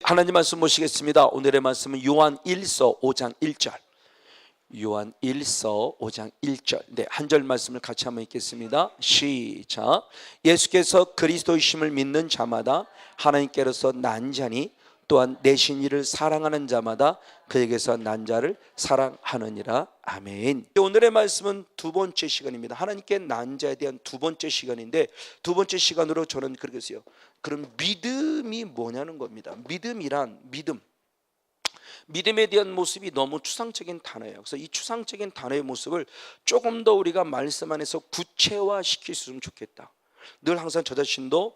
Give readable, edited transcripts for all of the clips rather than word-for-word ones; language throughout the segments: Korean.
하나님 말씀 보시겠습니다. 오늘의 말씀은 요한 1서 5장 1절. 요한 1서 5장 1절. 네, 한 절 말씀을 같이 한번 읽겠습니다. 시작. 예수께서 그리스도이심을 믿는 자마다 하나님께로서 난 자니 또한 내신 이를 사랑하는 자마다 그에게서 난 자를 사랑하느니라. 아멘. 오늘의 말씀은 두 번째 시간입니다. 하나님께 난 자에 대한 두 번째 시간인데, 두 번째 시간으로 저는 그렇게 했어요. 그럼 믿음이 뭐냐는 겁니다. 믿음에 대한 모습이 너무 추상적인 단어예요. 그래서 이 추상적인 단어의 모습을 조금 더 우리가 말씀 안에서 구체화시킬 수 있으면 좋겠다. 늘 항상 저 자신도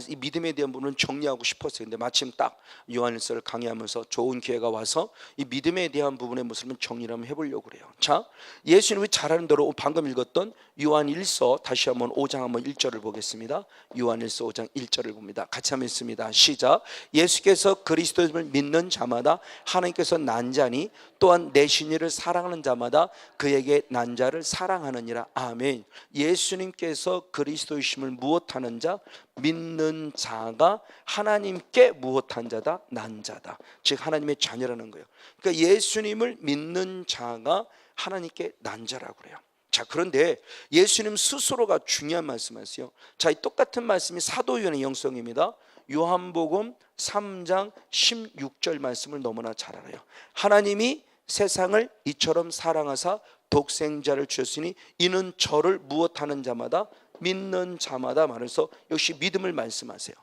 이 믿음에 대한 부분은 정리하고 싶었어요. 근데 마침 딱 요한일서를 강의하면서 좋은 기회가 와서 이 믿음에 대한 부분의 모습을 정리를 한번 해보려고 그래요. 자, 예수님이 잘하는 대로 방금 읽었던 요한일서 다시 한번 5장 한번 1절을 보겠습니다. 요한일서 5장 1절을 봅니다. 같이 한번 읽습니다. 시작. 예수께서 그리스도를 믿는 자마다 하나님께서 난 자니 또한 내신 이를 사랑하는 자마다 그에게 난 자를 사랑하느니라. 아멘. 예수님께서 그리스도이심을 무엇하는 자? 믿는 자가 하나님께 무엇한 자다? 난 자다. 즉 하나님의 자녀라는 거예요. 그러니까 예수님을 믿는 자가 하나님께 난 자라고 그래요. 자, 그런데 예수님 스스로가 중요한 말씀하세요. 자, 이 똑같은 말씀이 사도요한의 영성입니다. 요한복음 3장 16절 말씀을 너무나 잘 알아요. 하나님이 세상을 이처럼 사랑하사 독생자를 주셨으니 이는 저를 무엇하는 자마다 믿는 자마다 말해서 역시 믿음을 말씀하세요.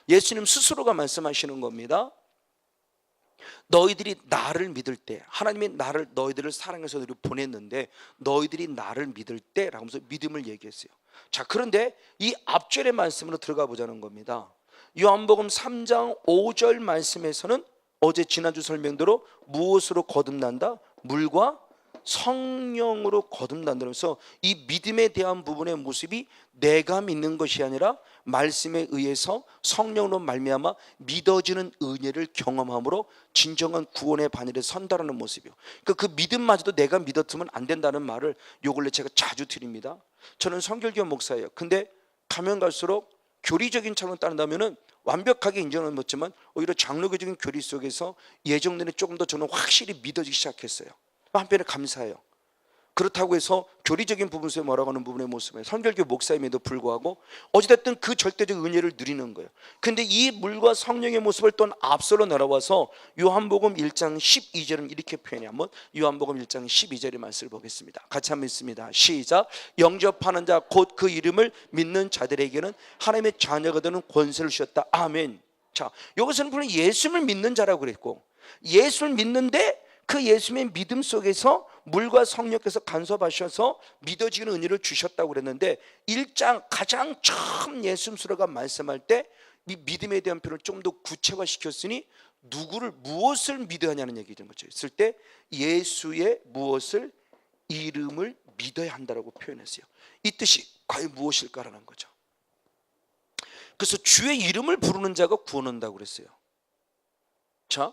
예수님 스스로가 말씀하시는 겁니다. 너희들이 나를 믿을 때, 하나님이 너희들을 사랑해서 보냈는데 너희들이 나를 믿을 때 라고 하면서 믿음을 얘기했어요. 자, 그런데 이 앞절의 말씀으로 들어가 보자는 겁니다. 요한복음 3장 5절 말씀에서는 어제 지난주 설명대로 무엇으로 거듭난다? 물과 성령으로 거듭난다면서 이 믿음에 대한 부분의 모습이 내가 믿는 것이 아니라 말씀에 의해서 성령으로 말미암아 믿어지는 은혜를 경험함으로 진정한 구원의 바늘에 선다라는 모습이요. 그러니까 그 믿음마저도 내가 믿었으면 안 된다는 말을 요 근래 제가 자주 드립니다. 저는 성결교 목사예요. 근데 가면 갈수록 교리적인 차원을 따른다면은 완벽하게 인정은 못지만 오히려 장로교적인 교리 속에서 예정내에 조금 더 저는 확실히 믿어지기 시작했어요. 한편에 감사해요. 그렇다고 해서 교리적인 부분에서 뭐라고 하는 부분의 모습에 성결교 목사임에도 불구하고 어찌됐든 그 절대적 은혜를 누리는 거예요. 근데 이 물과 성령의 모습을 또 앞서로 날아와서 요한복음 1장 12절은 이렇게 표현해. 한번 요한복음 1장 12절의 말씀을 보겠습니다. 같이 한번 읽습니다. 시작. 영접하는 자 곧 그 이름을 믿는 자들에게는 하나님의 자녀가 되는 권세를 주셨다. 아멘. 자, 여기서는 분명 예수를 믿는 자라고 그랬고, 예수를 믿는데 그 예수님의 믿음 속에서 물과 성령께서 간섭하셔서 믿어지는 은혜를 주셨다고 그랬는데 1장 가장 처음 예수님스러가 말씀할 때 이 믿음에 대한 표현을 좀 더 구체화시켰으니 무엇을 믿어야 하냐는 얘기 된 거죠. 했을 때 예수의 무엇을 이름을 믿어야 한다라고 표현했어요. 이 뜻이 과연 무엇일까라는 거죠. 그래서 주의 이름을 부르는 자가 구원 얻는다고 그랬어요. 자,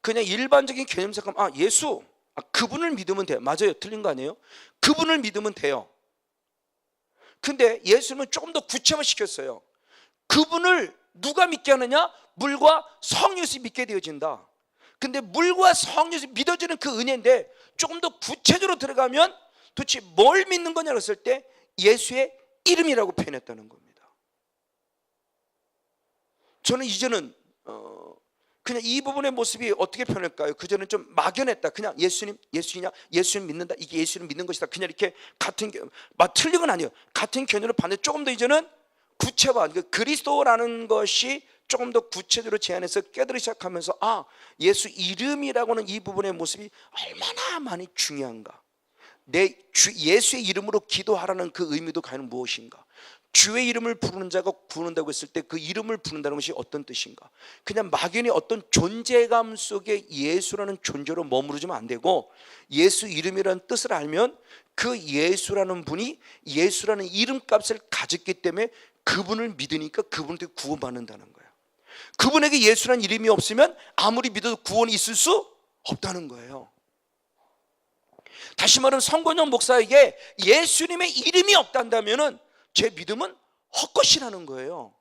그냥 일반적인 개념 생각하면 예수, 그분을 믿으면 돼요. 맞아요. 틀린 거 아니에요? 그분을 믿으면 돼요. 근데 예수님은 조금 더 구체화시켰어요. 그분을 누가 믿게 하느냐? 물과 성령이 믿게 되어진다. 근데 물과 성령이 믿어지는 그 은혜인데 조금 더 구체적으로 들어가면 도대체 뭘 믿는 거냐고 했을 때 예수의 이름이라고 표현했다는 겁니다. 저는 이제는 그냥 이 부분의 모습이 어떻게 표현할까요? 그전에는 좀 막연했다. 그냥 예수냐? 예수님 믿는다. 이게 예수님 믿는 것이다. 그냥 이렇게 같은 틀린 건 아니에요. 같은 견해로 봤는데 조금 더 이제는 구체화, 그리스도라는 것이 조금 더 구체적으로 제안해서 깨달으기 시작하면서 예수 이름이라고는 이 부분의 모습이 얼마나 많이 중요한가. 예수의 이름으로 기도하라는 그 의미도 과연 무엇인가? 주의 이름을 부르는 자가 구원한다고 했을 때 그 이름을 부른다는 것이 어떤 뜻인가? 그냥 막연히 어떤 존재감 속에 예수라는 존재로 머무르지면 안 되고 예수 이름이라는 뜻을 알면 그 예수라는 분이 예수라는 이름값을 가졌기 때문에 그분을 믿으니까 그분한테 구원받는다는 거예요. 그분에게 예수라는 이름이 없으면 아무리 믿어도 구원이 있을 수 없다는 거예요. 다시 말하면 성권영 목사에게 예수님의 이름이 없단다면은 제 믿음은 헛것이라는 거예요.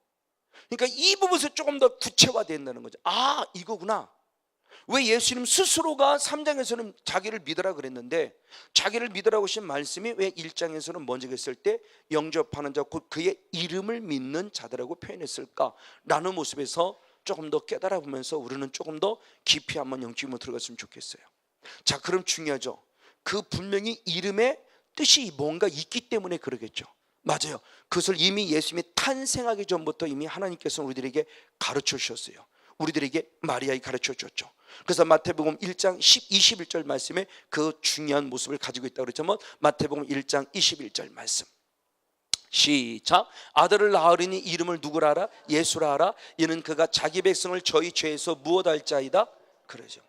그러니까 이 부분에서 조금 더 구체화된다는 거죠. 아, 이거구나. 왜 예수님 스스로가 3장에서는 자기를 믿으라 그랬는데, 자기를 믿으라고 하신 말씀이 왜 1장에서는 먼저 했을 때 영접하는 자 곧 그의 이름을 믿는 자들하고 표현했을까라는 모습에서 조금 더 깨달아 보면서 우리는 조금 더 깊이 한번 영적으로 들어갔으면 좋겠어요. 자, 그럼 중요하죠. 그 분명히 이름에 뜻이 뭔가 있기 때문에 그러겠죠. 맞아요. 그것을 이미 예수님이 탄생하기 전부터 이미 하나님께서는 우리들에게 가르쳐 주셨어요. 우리들에게 마리아에 가르쳐 줬죠. 그래서 마태복음 1장 21절 말씀에 그 중요한 모습을 가지고 있다고 그랬지만, 마태복음 1장 21절 말씀 시작. 아들을 낳으리니 이름을 누구라 하라? 예수라 하라. 이는 그가 자기 백성을 저희 죄에서 무엇할 자이다 그러죠.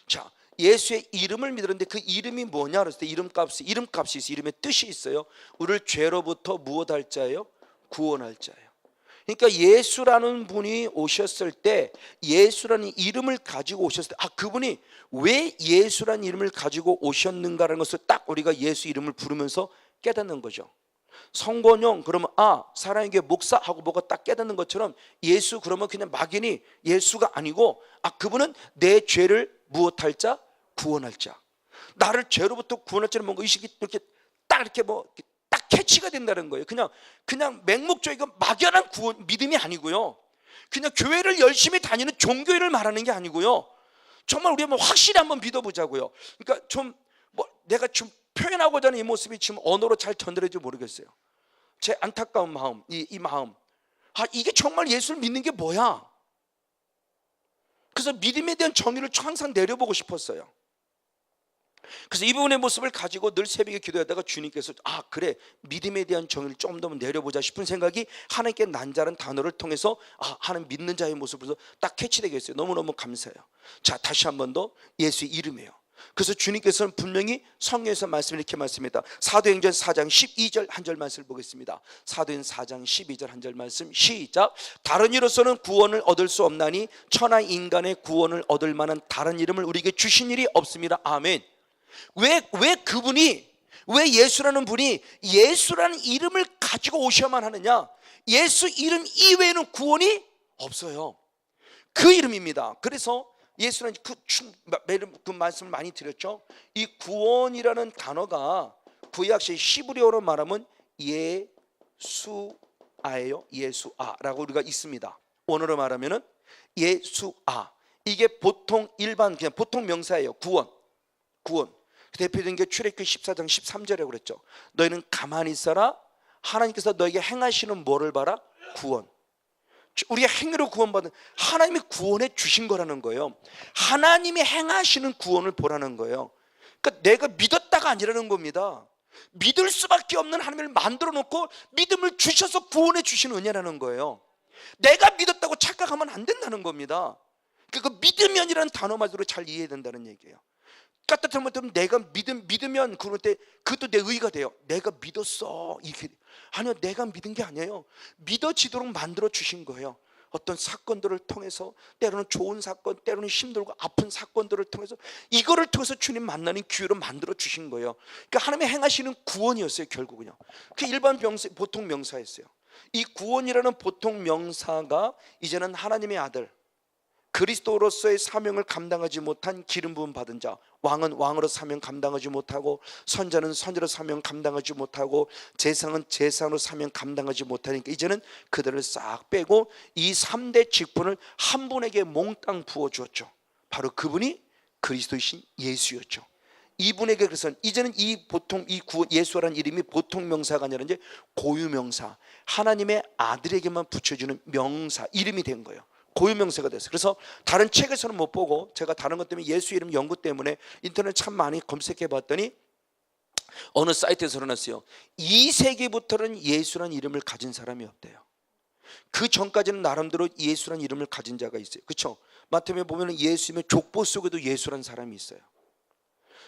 자, 예수의 이름을 믿었는데 그 이름이 뭐냐 그랬을 때 이름값이 있어요. 이름의 뜻이 있어요. 우리를 죄로부터 무엇할 자예요? 구원할 자예요. 그러니까 예수라는 분이 오셨을 때, 예수라는 이름을 가지고 오셨을 때, 아, 그분이 왜 예수라는 이름을 가지고 오셨는가라는 것을 딱 우리가 예수 이름을 부르면서 깨닫는 거죠. 성권용 그러면 아, 사람에게 목사하고 뭐가 딱 깨닫는 것처럼, 예수 그러면 그냥 막연히 예수가 아니고, 아, 그분은 내 죄를 무엇할 자? 구원할 자. 나를 죄로부터 구원할 자는 뭔가 의식이 이렇게 딱 이렇게 딱 캐치가 된다는 거예요. 그냥 맹목적이고 막연한 구원 믿음이 아니고요. 그냥 교회를 열심히 다니는 종교인을 말하는 게 아니고요. 정말 우리 한번 확실히 한번 믿어보자고요. 그러니까 좀 내가 좀 표현하고자 하는 이 모습이 지금 언어로 잘 전달될지 모르겠어요. 제 안타까운 마음, 이 마음. 아, 이게 정말 예수를 믿는 게 뭐야? 그래서 믿음에 대한 정의를 항상 내려보고 싶었어요. 그래서 이 부분의 모습을 가지고 늘 새벽에 기도하다가 주님께서 아, 그래, 믿음에 대한 정의를 조금 더 내려보자 싶은 생각이 하나님께 난자라는 단어를 통해서 아, 하나님 믿는 자의 모습으로 딱 캐치되겠어요. 너무너무 감사해요. 자, 다시 한 번 더 예수의 이름이에요. 그래서 주님께서는 분명히 성경에서 말씀을 이렇게 말씀합니다. 사도행전 4장 12절 한 절 말씀을 보겠습니다. 사도행전 4장 12절 한 절 말씀 시작. 다른 이로서는 구원을 얻을 수 없나니 천하 인간의 구원을 얻을 만한 다른 이름을 우리에게 주신 일이 없습니다. 아멘. 왜 그분이, 왜 예수라는 분이 예수라는 이름을 가지고 오셔야만 하느냐? 예수 이름 이외에는 구원이 없어요. 그 이름입니다. 그래서 예수는 그 말씀을 많이 드렸죠. 이 구원이라는 단어가 구약시 시브리어로 말하면 예수아예요. 예수아라고 우리가 있습니다. 원어로 말하면은 예수아. 이게 보통 그냥 보통 명사예요. 구원. 대표적인 게 출애굽기 14장 13절이라고 그랬죠. 너희는 가만히 있어라. 하나님께서 너에게 행하시는 뭐를 봐라? 구원. 우리가 행위로 구원받은, 하나님이 구원해 주신 거라는 거예요. 하나님이 행하시는 구원을 보라는 거예요. 그러니까 내가 믿었다가 아니라는 겁니다. 믿을 수밖에 없는 하나님을 만들어 놓고 믿음을 주셔서 구원해 주신 은혜라는 거예요. 내가 믿었다고 착각하면 안 된다는 겁니다. 그러니까 그 믿으면이라는 단어만으로 잘 이해해야 된다는 얘기예요. 까딱한 것처럼 내가 믿으면 그럴 때 그것도 내 의가 돼요. 내가 믿었어. 이게 아니요, 내가 믿은 게 아니에요. 믿어지도록 만들어 주신 거예요. 어떤 사건들을 통해서, 때로는 좋은 사건, 때로는 힘들고 아픈 사건들을 통해서, 이거를 통해서 주님 만나는 기회로 만들어 주신 거예요. 그러니까 하나님의 행하시는 구원이었어요. 결국은요. 그 일반 보통 명사였어요. 이 구원이라는 보통 명사가 이제는 하나님의 아들 그리스도로서의 사명을 감당하지 못한 기름 부음 받은 자, 왕은 왕으로 사명 감당하지 못하고, 선자는 선자로 사명 감당하지 못하고, 제사장은 제사장으로 사명 감당하지 못하니까 이제는 그들을 싹 빼고 이 3대 직분을 한 분에게 몽땅 부어주었죠. 바로 그분이 그리스도이신 예수였죠. 이분에게, 그래서 이제는 예수라는 이름이 보통 명사가 아니라 이제 고유 명사, 하나님의 아들에게만 붙여주는 명사, 이름이 된 거예요. 고유명사가 됐어요. 그래서 다른 책에서는 못 보고, 제가 다른 것 때문에 예수 이름 연구 때문에 인터넷 참 많이 검색해 봤더니 어느 사이트에서 일어났어요. 2세기부터는 예수라는 이름을 가진 사람이 없대요. 그 전까지는 나름대로 예수라는 이름을 가진 자가 있어요. 그렇죠? 마태복음에 보면 예수님의 족보 속에도 예수라는 사람이 있어요.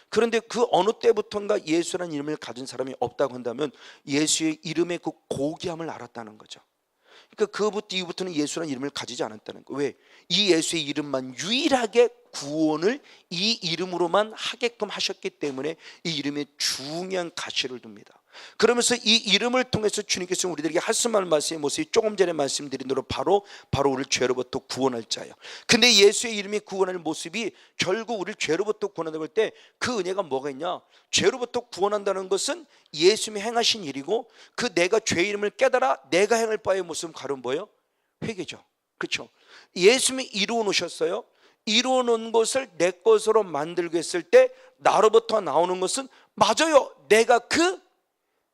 그런데 그 어느 때부터인가 예수라는 이름을 가진 사람이 없다고 한다면 예수의 이름의 그 고귀함을 알았다는 거죠. 그러니까 그부터 이후부터는 예수라는 이름을 가지지 않았다는 거예요. 왜? 이 예수의 이름만 유일하게 구원을 이 이름으로만 하게끔 하셨기 때문에 이 이름에 중요한 가치를 둡니다. 그러면서 이 이름을 통해서 주님께서 우리들에게 하시는 말씀의 모습이 조금 전에 말씀드린 대로 바로 우리를 죄로부터 구원할 자예요. 근데 예수의 이름이 구원하는 모습이 결국 우리를 죄로부터 구원한다고 할 때 그 은혜가 뭐가 있냐? 죄로부터 구원한다는 것은 예수님이 행하신 일이고, 그 내가 죄 이름을 깨달아 내가 행할 바의 모습은 가론 뭐예요? 회개죠. 그렇죠? 예수님이 이루어 놓으셨어요. 이루어 놓은 것을 내 것으로 만들고 했을 때 나로부터 나오는 것은 맞아요, 내가 그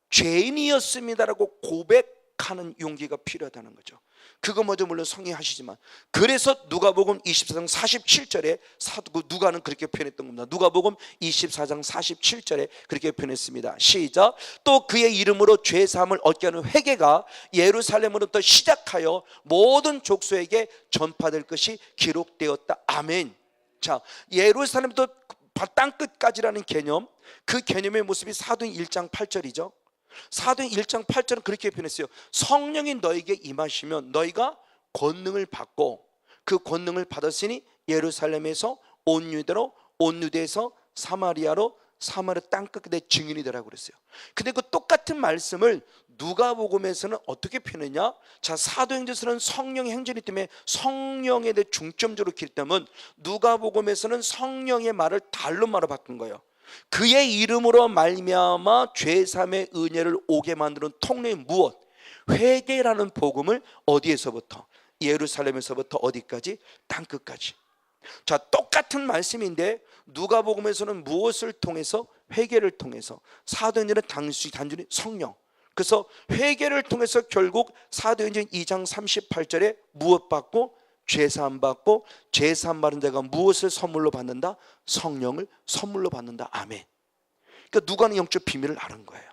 죄인이었습니다라고 고백하는 용기가 필요하다는 거죠. 그거 먼저 물론 성령이 하시지만, 그래서 누가복음 24장 47절에 누가는 그렇게 표현했던 겁니다. 누가복음 24장 47절에 그렇게 표현했습니다. 시작. 또 그의 이름으로 죄 사함을 얻게 하는 회개가 예루살렘으로부터 시작하여 모든 족속에게 전파될 것이 기록되었다. 아멘. 자, 예루살렘부터 땅끝까지라는 개념, 그 개념의 모습이 사도행 1장 8절이죠. 사도행 1장 8절은 그렇게 표현했어요. 성령이 너에게 임하시면 너희가 권능을 받고, 그 권능을 받았으니 예루살렘에서 온 유대로, 온 유대에서 사마리아로, 사마리아 땅끝에 증인이 되라고 그랬어요. 근데 그 똑같은 말씀을 누가복음에서는 어떻게 표현했냐? 자, 사도행전에서는 성령의 행전이기 때문에 성령에 대해 중점적으로 기록되면, 누가복음에서는 성령의 말을 달로 말로 바꾼 거예요. 그의 이름으로 말미암아 죄사함의 은혜를 오게 만드는 통로의 무엇? 회개라는 복음을 어디에서부터? 예루살렘에서부터 어디까지? 땅끝까지. 자, 똑같은 말씀인데 누가복음에서는 무엇을 통해서? 회개를 통해서. 사도행전은 단순히 성령. 그래서 회개를 통해서 결국 사도행전 2장 38절에 무엇 받고? 죄사함 받고, 죄사함 받은 자가 무엇을 선물로 받는다? 성령을 선물로 받는다. 아멘. 그러니까 누가는 영적 비밀을 아는 거예요.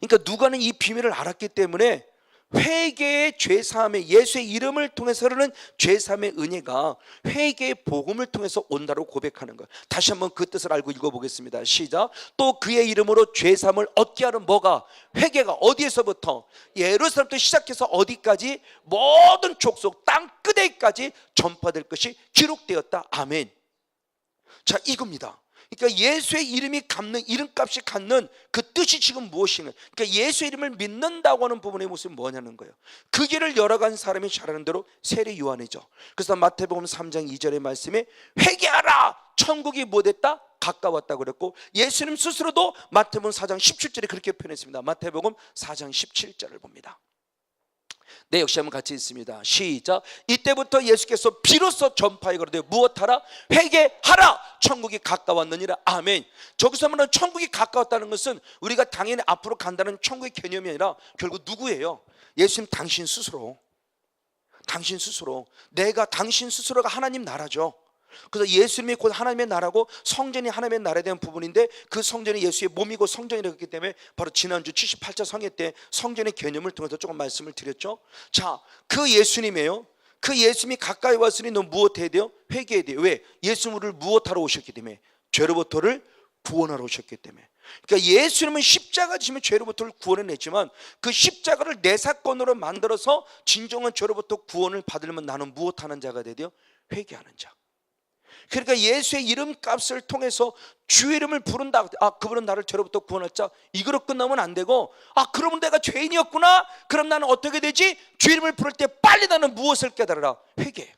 그러니까 누가는 이 비밀을 알았기 때문에 회개의 죄사함의, 예수의 이름을 통해서 흐르는 죄사함의 은혜가 회개의 복음을 통해서 온다고 고백하는 거예요. 다시 한번 그 뜻을 알고 읽어보겠습니다. 시작. 또 그의 이름으로 죄사함을 얻게 하는 뭐가? 회개가 어디에서부터? 예루살렘부터 시작해서 어디까지? 모든 족속 땅끝에까지 전파될 것이 기록되었다. 아멘. 자, 이겁니다. 그러니까 예수의 이름이 갚는, 이름값이 갖는 그 뜻이 지금 무엇인가? 그러니까 예수의 이름을 믿는다고 하는 부분의 모습이 뭐냐는 거예요. 그 길을 열어간 사람이 잘하는 대로 세례 요한이죠. 그래서 마태복음 3장 2절의 말씀에 회개하라, 천국이 뭐 됐다? 가까웠다고 그랬고, 예수님 스스로도 마태복음 4장 17절에 그렇게 표현했습니다. 마태복음 4장 17절을 봅니다. 네, 역시 한번 같이 읽습니다. 시작. 이때부터 예수께서 비로소 전파에 그러되 무엇하라? 회개하라, 천국이 가까웠느니라. 아멘. 저기서 말하는 천국이 가까웠다는 것은 우리가 당연히 앞으로 간다는 천국의 개념이 아니라 결국 누구예요? 예수님 당신 스스로. 당신 스스로. 당신 스스로가 하나님 나라죠. 그래서 예수님이 곧 하나님의 나라고 성전이 하나님의 나라에 대한 부분인데, 그 성전이 예수의 몸이고 성전이라고 했기 때문에 바로 지난주 78차 성회 때 성전의 개념을 통해서 조금 말씀을 드렸죠. 자, 그 예수님이에요. 그 예수님이 가까이 왔으니 너 무엇해야 돼요? 회개해야 돼요. 왜? 예수님을 무엇하러 오셨기 때문에? 죄로부터를 구원하러 오셨기 때문에. 그러니까 예수님은 십자가 지시면 죄로부터를 구원해냈지만, 그 십자가를 내 사건으로 만들어서 진정한 죄로부터 구원을 받으려면 나는 무엇하는 자가 돼야 돼요? 회개하는 자. 그러니까 예수의 이름값을 통해서 주의 이름을 부른다. 아, 그분은 나를 죄로부터 구원할 자. 이거로 끝나면 안 되고, 아, 그러면 내가 죄인이었구나. 그럼 나는 어떻게 되지? 주의 이름을 부를 때 빨리 나는 무엇을 깨달으라? 회개.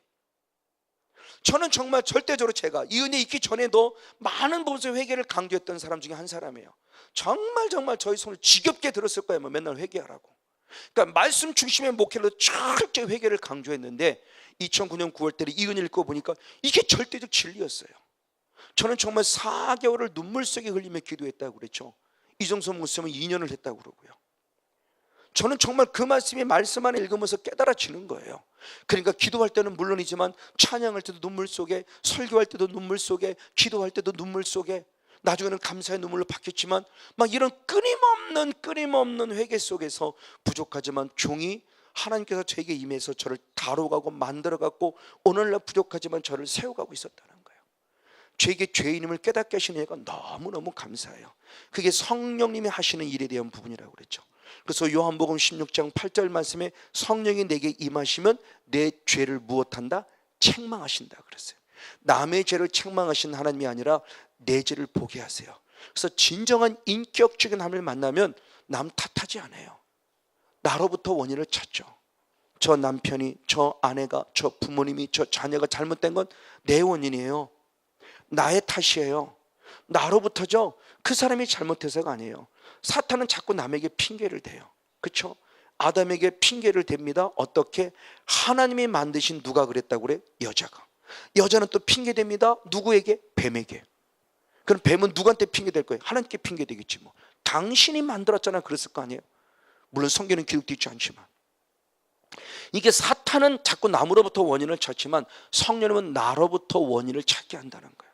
저는 정말 절대적으로 제가 이 은혜 있기 전에도 많은 부분에서 회개를 강조했던 사람 중에 한 사람이에요. 정말 저희 손을 지겹게 들었을 거예요. 뭐 맨날 회개하라고. 그러니까 말씀 중심의 목회로 철저히 회개를 강조했는데, 2009년 9월 달에 이 은혜를 읽어보니까 이게 절대적 진리였어요. 저는 정말 4개월을 눈물 속에 흘리며 기도했다고 그랬죠. 이정선 목사님은 2년을 했다고 그러고요. 저는 정말 그 말씀이 말씀 안에 읽으면서 깨달아지는 거예요. 그러니까 기도할 때는 물론이지만 찬양할 때도 눈물 속에, 설교할 때도 눈물 속에, 기도할 때도 눈물 속에, 나중에는 감사의 눈물로 바뀌었지만 막 이런 끊임없는 회개 속에서 부족하지만 종이 하나님께서 저에게 임해서 저를 다뤄가고 만들어가고 오늘날 부족하지만 저를 세워가고 있었다는 거예요. 저에게 죄인임을 깨닫게 하시는 애가 너무너무 감사해요. 그게 성령님이 하시는 일에 대한 부분이라고 그랬죠. 그래서 요한복음 16장 8절 말씀에 성령이 내게 임하시면 내 죄를 무엇한다? 책망하신다 그랬어요. 남의 죄를 책망하신 하나님이 아니라 내 죄를 보게 하세요. 그래서 진정한 인격적인 하나님을 만나면 남 탓하지 않아요. 나로부터 원인을 찾죠. 저 남편이, 저 아내가, 저 부모님이, 저 자녀가 잘못된 건 내 원인이에요. 나의 탓이에요. 나로부터죠. 그 사람이 잘못해서가 아니에요. 사탄은 자꾸 남에게 핑계를 대요. 그렇죠? 아담에게 핑계를 댑니다. 어떻게? 하나님이 만드신 누가 그랬다고 그래? 여자가. 여자는 또 핑계 댑니다. 누구에게? 뱀에게. 그럼 뱀은 누구한테 핑계 댈 거예요? 하나님께 핑계 대겠지 뭐. 당신이 만들었잖아 그랬을 거 아니에요. 물론 성경은 기록되어 있지 않지만, 이게 사탄은 자꾸 남으로부터 원인을 찾지만 성령님은 나로부터 원인을 찾게 한다는 거예요.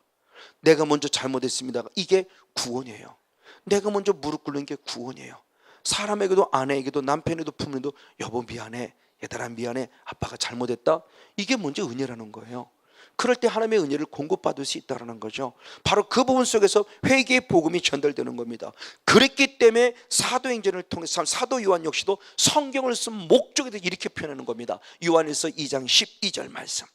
내가 먼저 잘못했습니다. 이게 구원이에요. 내가 먼저 무릎 꿇는 게 구원이에요. 사람에게도, 아내에게도, 남편에게도, 부모님도 여보 미안해, 얘들아 미안해, 아빠가 잘못했다. 이게 먼저 은혜라는 거예요. 그럴 때 하나님의 은혜를 공급받을 수 있다는 거죠. 바로 그 부분 속에서 회개의 복음이 전달되는 겁니다. 그랬기 때문에 사도행전을 통해서 사도 요한 역시도 성경을 쓴 목적에 대해서 이렇게 표현하는 겁니다. 요한일서 2장 12절 말씀,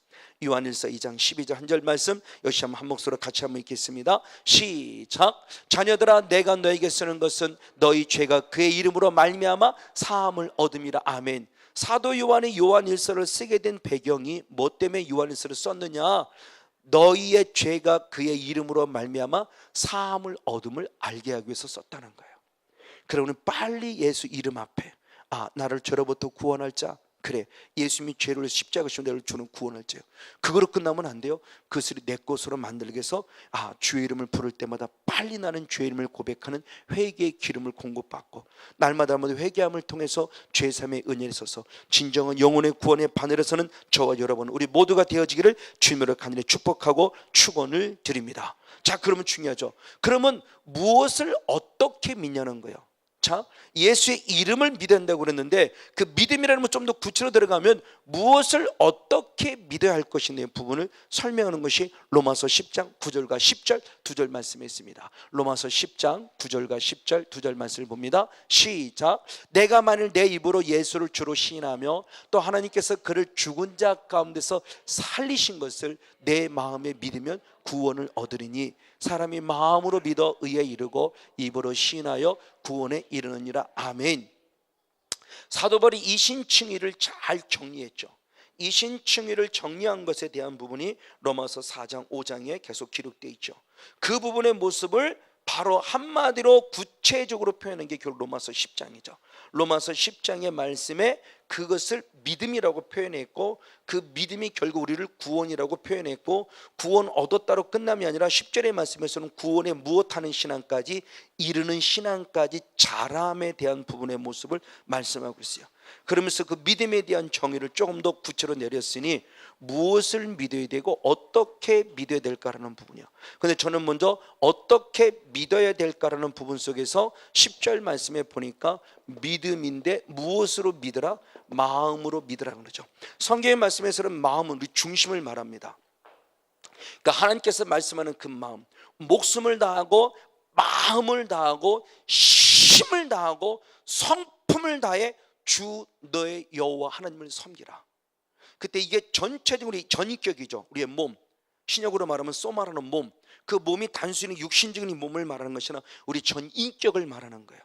요한일서 2장 12절 한 절 말씀, 역시 한 목소리로 같이 한번 읽겠습니다. 시작. 자녀들아 내가 너에게 쓰는 것은 너희 죄가 그의 이름으로 말미암아 사함을 얻음이라. 아멘. 사도 요한이 요한일서를 쓰게 된 배경이 뭐 때문에 요한일서를 썼느냐? 너희의 죄가 그의 이름으로 말미암아 사함을 얻음을 알게 하기 위해서 썼다는 거예요. 그러면 빨리 예수 이름 앞에, 나를 죄로부터 구원할 자, 그래 예수님이 죄를 십자가 지시고 나를 주는 구원할 자요. 그거로 끝나면 안 돼요. 그것을 내 것으로 만들기 위해서 주의 이름을 부를 때마다 빨리 나는 주의 이름을 고백하는 회개의 기름을 공급받고, 날마다 회개함을 통해서 죄사함의 은혜를 써서 진정한 영혼의 구원의 바늘에서는 저와 여러분 우리 모두가 되어지기를 주님으로 간절히 축복하고 축원을 드립니다. 자, 그러면 중요하죠. 그러면 무엇을 어떻게 믿냐는 거예요. 자, 예수의 이름을 믿어야 한다고 그랬는데, 그 믿음이라는 건 좀 더 구체로 들어가면 무엇을 어떻게 믿어야 할 것인의 부분을 설명하는 것이 로마서 10장 9절과 10절 두 절 말씀에 있습니다. 로마서 10장 9절과 10절 두 절 말씀을 봅니다. 시작. 내가 만일 내 입으로 예수를 주로 시인하며 또 하나님께서 그를 죽은 자 가운데서 살리신 것을 내 마음에 믿으면 구원을 얻으리니 사람이 마음으로 믿어 의에 이르고 입으로 시인하여 구원에 이르느니라. 아멘. 사도 바울이 이신칭의를 잘 정리했죠. 이신칭의를 정리한 것에 대한 부분이 로마서 4장 5장에 계속 기록되어 있죠. 그 부분의 모습을 바로 한마디로 구체적으로 표현한 게 결국 로마서 10장이죠. 로마서 10장의 말씀에 그것을 믿음이라고 표현했고, 그 믿음이 결국 우리를 구원이라고 표현했고, 구원 얻었다로 끝남이 아니라 10절의 말씀에서는 구원에 무엇하는 신앙까지 이르는 신앙까지 자람에 대한 부분의 모습을 말씀하고 있어요. 그러면서 그 믿음에 대한 정의를 조금 더 구체로 내렸으니 무엇을 믿어야 되고 어떻게 믿어야 될까라는 부분이요. 그런데 저는 먼저 어떻게 믿어야 될까라는 부분 속에서 10절 말씀에 보니까 믿음인데 무엇으로 믿으라? 마음으로 믿으라는 거죠. 성경의 말씀에서는 마음은 우리 중심을 말합니다. 그러니까 하나님께서 말씀하는 그 마음, 목숨을 다하고 마음을 다하고 힘을 다하고 성품을 다해 주 너의 여호와 하나님을 섬기라. 그때 이게 전체적으로 우리 전인격이죠. 우리의 몸, 신약으로 말하면 소마라는 몸, 그 몸이 단순히 육신적인 몸을 말하는 것이 아니라 우리 전인격을 말하는 거예요.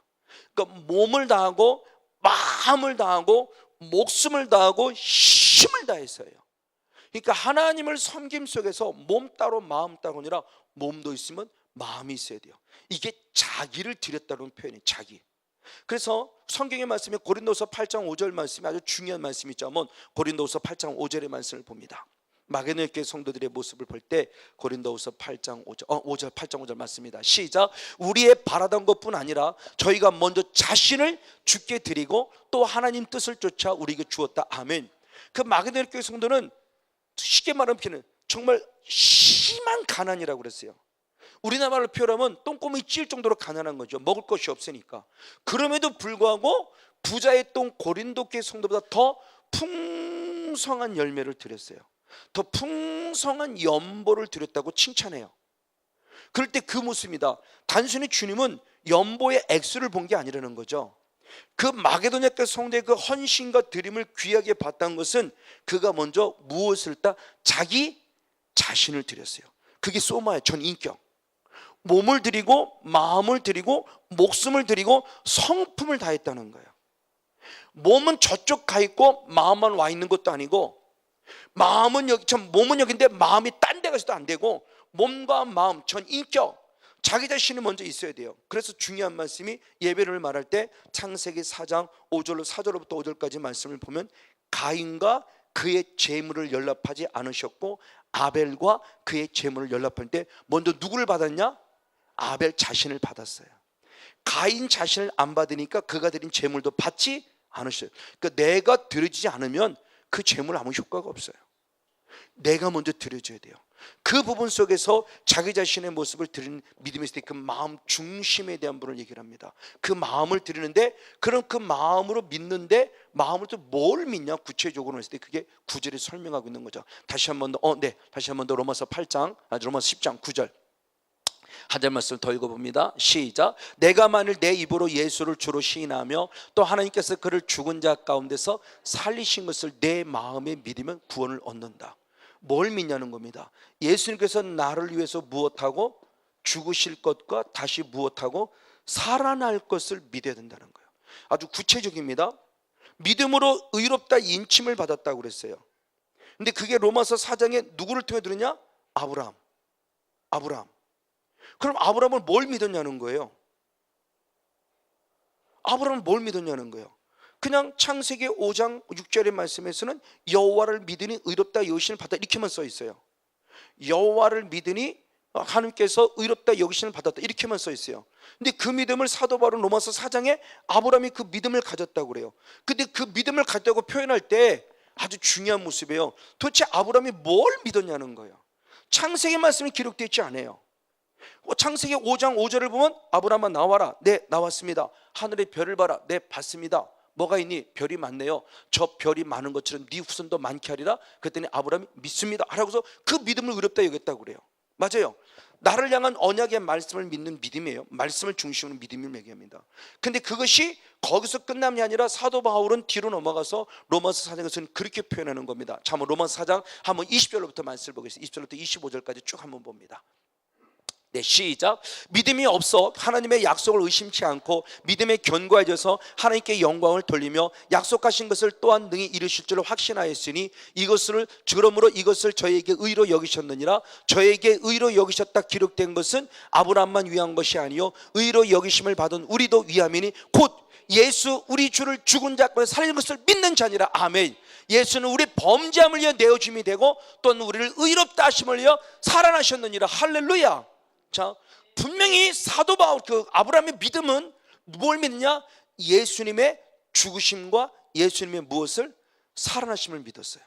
그러니까 몸을 다하고 마음을 다하고 목숨을 다하고 힘을 다해서요. 그러니까 하나님을 섬김 속에서 몸 따로 마음 따로 아니라 몸도 있으면 마음이 있어야 돼요. 이게 자기를 드렸다는 표현이 자기. 그래서 성경의 말씀에 고린도서 8장 5절 말씀이 아주 중요한 말씀이 있죠. 한번 고린도서 8장 5절의 말씀을 봅니다. 마게도냐 교회 성도들의 모습을 볼 때 고린도서 8장 5절 8장 5절 말씀입니다. 시작. 우리의 바라던 것뿐 아니라 저희가 먼저 자신을 주께 드리고 또 하나님 뜻을 쫓아 우리에게 주었다. 아멘. 그 마게도냐 교회 성도는 쉽게 말하면 정말 심한 가난이라고 그랬어요. 우리나라 말로 표현하면 똥꼬이 찔 정도로 가난한 거죠. 먹을 것이 없으니까. 그럼에도 불구하고 부자의 똥 고린도 교회 성도보다 더 풍성한 열매를 드렸어요. 더 풍성한 연보를 드렸다고 칭찬해요. 그럴 때 그 모습입니다. 단순히 주님은 연보의 액수를 본 게 아니라는 거죠. 그 마게도냐교 성도의 그 헌신과 드림을 귀하게 봤다는 것은 그가 먼저 무엇을 했다? 자기 자신을 드렸어요. 그게 소마예요. 전 인격. 몸을 드리고 마음을 드리고 목숨을 드리고 성품을 다했다는 거예요. 몸은 저쪽 가 있고 마음만 와 있는 것도 아니고, 마음은 여기, 참 몸은 여기인데 마음이 딴 데 가서도 안 되고, 몸과 마음, 전 인격, 자기 자신이 먼저 있어야 돼요. 그래서 중요한 말씀이, 예배를 말할 때 창세기 4장 5절로 4절로부터 5절까지 말씀을 보면, 가인과 그의 재물을 연락하지 않으셨고 아벨과 그의 재물을 연락할 때 먼저 누구를 받았냐? 아벨 자신을 받았어요. 가인 자신을 안 받으니까 그가 드린 재물도 받지 않으셔요. 그러니까 내가 드려지지 않으면 그 재물 아무 효과가 없어요. 내가 먼저 드려줘야 돼요. 그 부분 속에서 자기 자신의 모습을 드리는 믿음이 있을 때 그 마음 중심에 대한 분을 얘기를 합니다. 그 마음을 드리는데, 그럼 그 마음으로 믿는데, 마음으로 또 뭘 믿냐? 구체적으로 했을 때 그게 9절에 설명하고 있는 거죠. 다시 한 번 더, 다시 한 번 더 로마서 8장, 로마서 10장 9절 한 절 말씀 더 읽어봅니다. 시작. 내가 만일 내 입으로 예수를 주로 시인하며 또 하나님께서 그를 죽은 자 가운데서 살리신 것을 내 마음에 믿으면 구원을 얻는다. 뭘 믿냐는 겁니다. 예수님께서 나를 위해서 무엇하고 죽으실 것과 다시 무엇하고 살아날 것을 믿어야 된다는 거예요. 아주 구체적입니다. 믿음으로 의롭다 인침을 받았다고 그랬어요. 근데 그게 로마서 4장에 누구를 통해 들었냐? 아브라함. 그럼 아브라함은 뭘 믿었냐는 거예요. 아브라함은 뭘 믿었냐는 거예요. 그냥 창세기 5장 6절의 말씀에서는 여호와를 믿으니 의롭다 여기심을 받았다 이렇게만 써 있어요. 여호와를 믿으니 하나님께서 의롭다 여기심을 받았다 이렇게만 써 있어요. 근데 그 믿음을 사도 바울은 로마서 4장에 아브라함이 그 믿음을 가졌다고 그래요. 근데 그 믿음을 가졌다고 표현할 때 아주 중요한 모습이에요. 도대체 아브라함이 뭘 믿었냐는 거예요. 창세기 말씀이 기록되어 있지 않아요. 창세기 5장 5절을 보면 아브라함아 나와라. 네 나왔습니다. 하늘의 별을 봐라. 네 봤습니다. 뭐가 있니? 별이 많네요. 저 별이 많은 것처럼 네 후손도 많게 하리라. 그랬더니 아브라함이 믿습니다 하라고서 그 믿음을 의롭다 여겼다고 그래요. 맞아요. 나를 향한 언약의 말씀을 믿는 믿음이에요. 말씀을 중심으로 믿음을 얘기합니다. 근데 그것이 거기서 끝남이 아니라 사도 바울은 뒤로 넘어가서 로마서 4장에서는 그렇게 표현하는 겁니다. 자, 한번 로마서 4장 한번 20절로부터 말씀을 보겠습니다. 20절부터 25절까지 쭉 한번 봅니다. 네, 시작. 믿음이 없어 하나님의 약속을 의심치 않고 믿음에 견고해져서 하나님께 영광을 돌리며 약속하신 것을 또한 능히 이루실 줄을 확신하였으니 그러므로 이것을 저에게 의로 여기셨느니라. 저에게 의로 여기셨다 기록된 것은 아브라함만 위한 것이 아니요 의로 여기심을 받은 우리도 위함이니 곧 예수 우리 주를 죽은 자 가운데 살린 것을 믿는 자니라. 아멘. 예수는 우리 범죄함을 위하여 내어줌이 되고 또는 우리를 의롭다 하심을 위하여 살아나셨느니라. 할렐루야. 자, 분명히 사도 바울 그 아브라함의 믿음은 뭘 믿느냐? 예수님의 죽으심과 예수님의 무엇을? 살아나심을 믿었어요.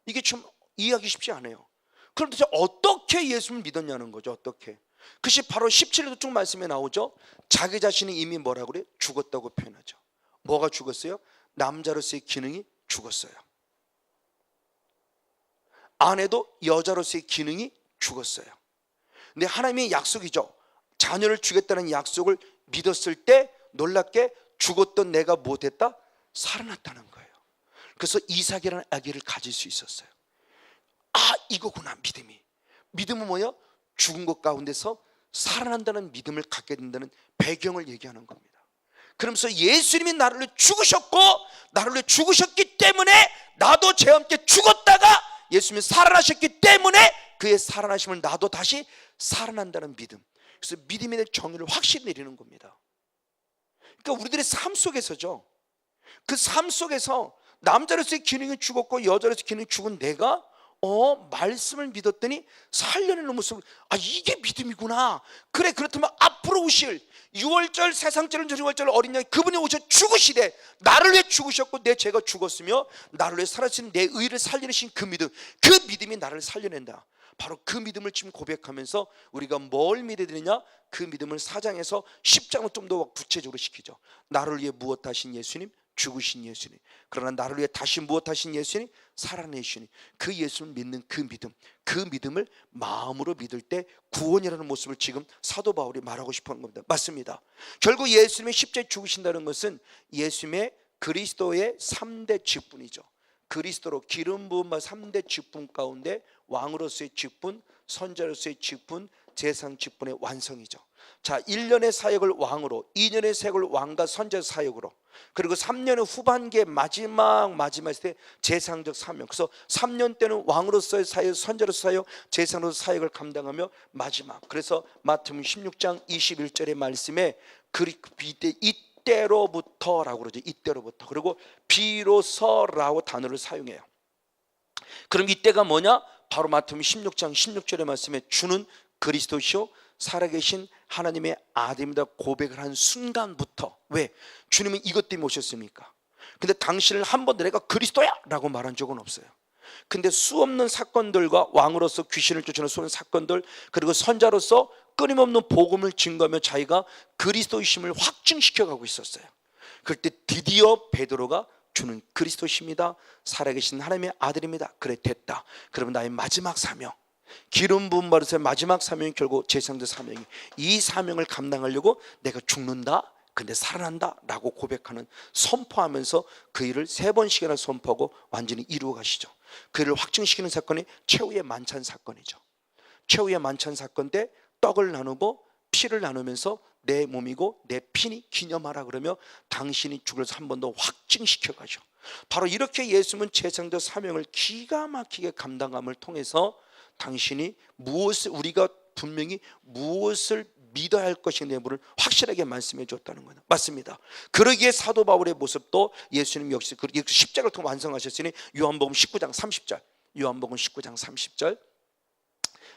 이게 좀 이해하기 쉽지 않아요. 그럼 도대체 어떻게 예수님을 믿었냐는 거죠. 어떻게? 그것이 바로 17절도 쭉 말씀에 나오죠. 자기 자신이 이미 뭐라고 그래요? 죽었다고 표현하죠. 뭐가 죽었어요? 남자로서의 기능이 죽었어요. 아내도 여자로서의 기능이 죽었어요. 근데 하나님의 약속이죠. 자녀를 주겠다는 약속을 믿었을 때 놀랍게 죽었던 내가 못했다? 살아났다는 거예요. 그래서 이삭이라는 아기를 가질 수 있었어요. 아, 이거구나 믿음이. 믿음은 뭐예요? 죽은 것 가운데서 살아난다는 믿음을 갖게 된다는 배경을 얘기하는 겁니다. 그러면서 예수님이 나를 위해 죽으셨고 나를 위해 죽으셨기 때문에 나도 죄와 함께 죽었다가 예수님이 살아나셨기 때문에 그의 살아나심을 나도 다시 살아난다는 믿음. 그래서 믿음에 대한 정의를 확실히 내리는 겁니다. 그러니까 우리들의 삶 속에서죠. 그 삶 속에서 남자로서의 기능이 죽었고 여자로서의 기능이 죽은 내가 말씀을 믿었더니 살려내는 모습. 아, 이게 믿음이구나. 그래, 그렇다면 앞으로 오실 6월절 세상절은 6월절 어린 양 그분이 오셔 죽으시되 나를 위해 죽으셨고 내 죄가 죽었으며 나를 위해 살아주신 내 의를 살려내신 그 믿음, 그 믿음이 나를 살려낸다. 바로 그 믿음을 지금 고백하면서 우리가 뭘 믿어야 되느냐? 그 믿음을 4장에서 10장을 좀 더 구체적으로 시키죠. 나를 위해 무엇 하신 예수님? 죽으신 예수님, 그러나 나를 위해 다시 무엇하신 예수님? 살아내시니 그 예수를 믿는 그 믿음, 그 믿음을 마음으로 믿을 때 구원이라는 모습을 지금 사도 바울이 말하고 싶어하는 겁니다. 맞습니다. 결국 예수님이 십자가에 죽으신다는 것은 예수님의 그리스도의 3대 직분이죠. 그리스도로 기름 부음 받은 3대 직분 가운데 왕으로서의 직분, 선자로서의 직분, 제사장 직분의 완성이죠. 자, 1년의 사역을 왕으로, 2년의 사역을 왕과 선자 사역으로, 그리고 3년의 후반기의 마지막일 때 제사장적 사명. 그래서 3년 때는 왕으로서의 사역, 선자로서의 사역, 제사장으로서의 사역을 감당하며 마지막. 그래서 마태복음 16장 21절의 말씀에 이때로부터라고 그러죠. 이때로부터. 그리고 비로소라고 단어를 사용해요. 그럼 이때가 뭐냐? 바로 마태복음 16장 16절의 말씀에 주는 그리스도시요 살아계신 하나님의 아들입니다 고백을 한 순간부터. 왜? 주님은 이것 때문에 오셨습니까? 근데 당신을 한 번도 내가 그리스도야 라고 말한 적은 없어요. 근데 수없는 사건들과 왕으로서 귀신을 쫓아내는 수없는 사건들, 그리고 선자로서 끊임없는 복음을 증거하며 자기가 그리스도이심을 확증시켜 가고 있었어요. 그때 드디어 베드로가 주는 그리스도십니다, 살아계신 하나님의 아들입니다. 그래, 됐다. 그러면 나의 마지막 사명, 기름 부음 받으세요. 마지막 사명이 결국 제사장적 사명이, 이 사명을 감당하려고 내가 죽는다, 근데 살아난다 라고 고백하는, 선포하면서 그 일을 3번씩이나 선포하고 완전히 이루어 가시죠. 그 일을 확증시키는 사건이 최후의 만찬 사건이죠. 최후의 만찬 사건 때 떡을 나누고 피를 나누면서 내 몸이고 내 피니 기념하라 그러며 당신이 죽을서 한 번 더 확증시켜 가죠. 바로 이렇게 예수님은 제사장적 사명을 기가 막히게 감당함을 통해서 당신이 무엇을, 우리가 분명히 무엇을 믿어야 할 것인 내부를 확실하게 말씀해 줬다는 거예요. 맞습니다. 그러기에 사도 바울의 모습도 예수님 역시 십자가를 통해 완성하셨으니 요한복음 19장 30절, 요한복음 19장 30절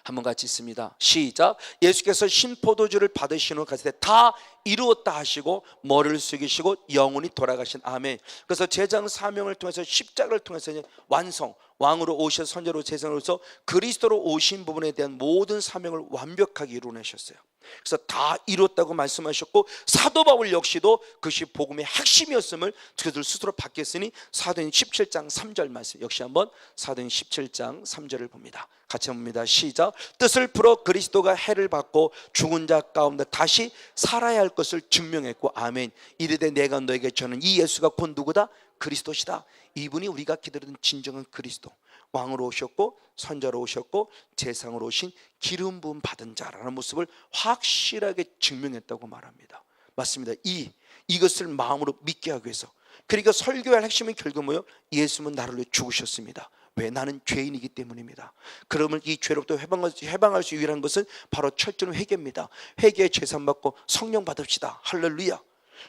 한번 같이 있습니다. 시작. 예수께서 신포도주를 받으신 후 가시되 다 이루었다 하시고 머리를 숙이시고 영원히 돌아가신. 아멘. 그래서 제사장 사명을 통해서 십자가를 통해서 완성, 왕으로 오셔 선자로 제사장으로서 그리스도로 오신 부분에 대한 모든 사명을 완벽하게 이루어내셨어요. 그래서 다 이뤘다고 말씀하셨고, 사도 바울 역시도 그것이 복음의 핵심이었음을 그들 스스로 받겠으니 사도행 17장 3절 말씀, 역시 한번 사도행 17장 3절을 봅니다. 같이 봅니다. 시작. 뜻을 풀어 그리스도가 해를 받고 죽은 자 가운데 다시 살아야 할 것을 증명했고, 아멘. 이르되 내가 너에게 전한 이 예수가 곧 누구다? 그리스도시다. 이분이 우리가 기다리던 진정한 그리스도, 왕으로 오셨고 선자로 오셨고 제사장으로 오신 기름 부음 받은 자라는 모습을 확실하게 증명했다고 말합니다. 맞습니다. 이것을 마음으로 믿게 하기 위해서, 그러니까 설교할 핵심은 결국 뭐예요? 예수님은 나를 위해 죽으셨습니다. 왜? 나는 죄인이기 때문입니다. 그러면 이 죄로부터 해방할 수 유일한 것은 바로 철저한 회개입니다. 회개에 제산 받고 성령 받읍시다. 할렐루야.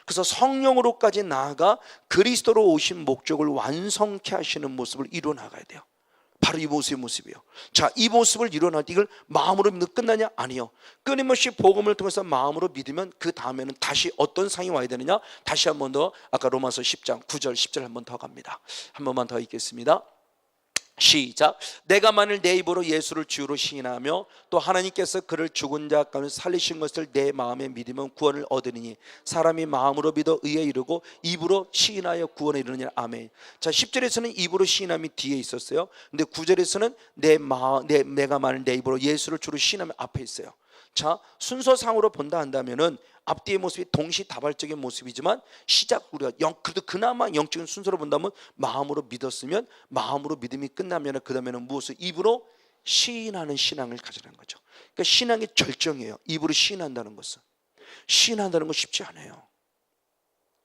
그래서 성령으로까지 나아가 그리스도로 오신 목적을 완성케 하시는 모습을 이루어 나가야 돼요. 바로 이 모습이에요. 자, 이 모습을 이루어 나갈 때 이걸 마음으로 믿는 끝나냐? 아니요. 끊임없이 복음을 통해서 마음으로 믿으면 그 다음에는 다시 어떤 상이 와야 되느냐? 다시 한 번 더 아까 로마서 10장 9절 10절 한 번 더 갑니다. 한 번만 더 읽겠습니다. 시작. 내가 만일 내 입으로 예수를 주로 시인하며 또 하나님께서 그를 죽은 자 가운데 살리신 것을 내 마음에 믿으면 구원을 얻으니 사람이 마음으로 믿어 의에 이르고 입으로 시인하여 구원에 이르느니라. 아멘. 자, 10절에서는 입으로 시인함이 뒤에 있었어요. 근데 9절에서는 내가 만일 내 입으로 예수를 주로 시인하면 앞에 있어요. 자, 순서상으로 본다 한다면은 앞뒤의 모습이 동시다발적인 모습이지만 시작, 우리가 그래도 그나마 영적인 순서로 본다면 마음으로 믿었으면, 마음으로 믿음이 끝나면 그 다음에는 무엇을? 입으로 시인하는 신앙을 가지라는 거죠. 그러니까 신앙의 절정이에요. 입으로 시인한다는 것은. 시인한다는 건 쉽지 않아요.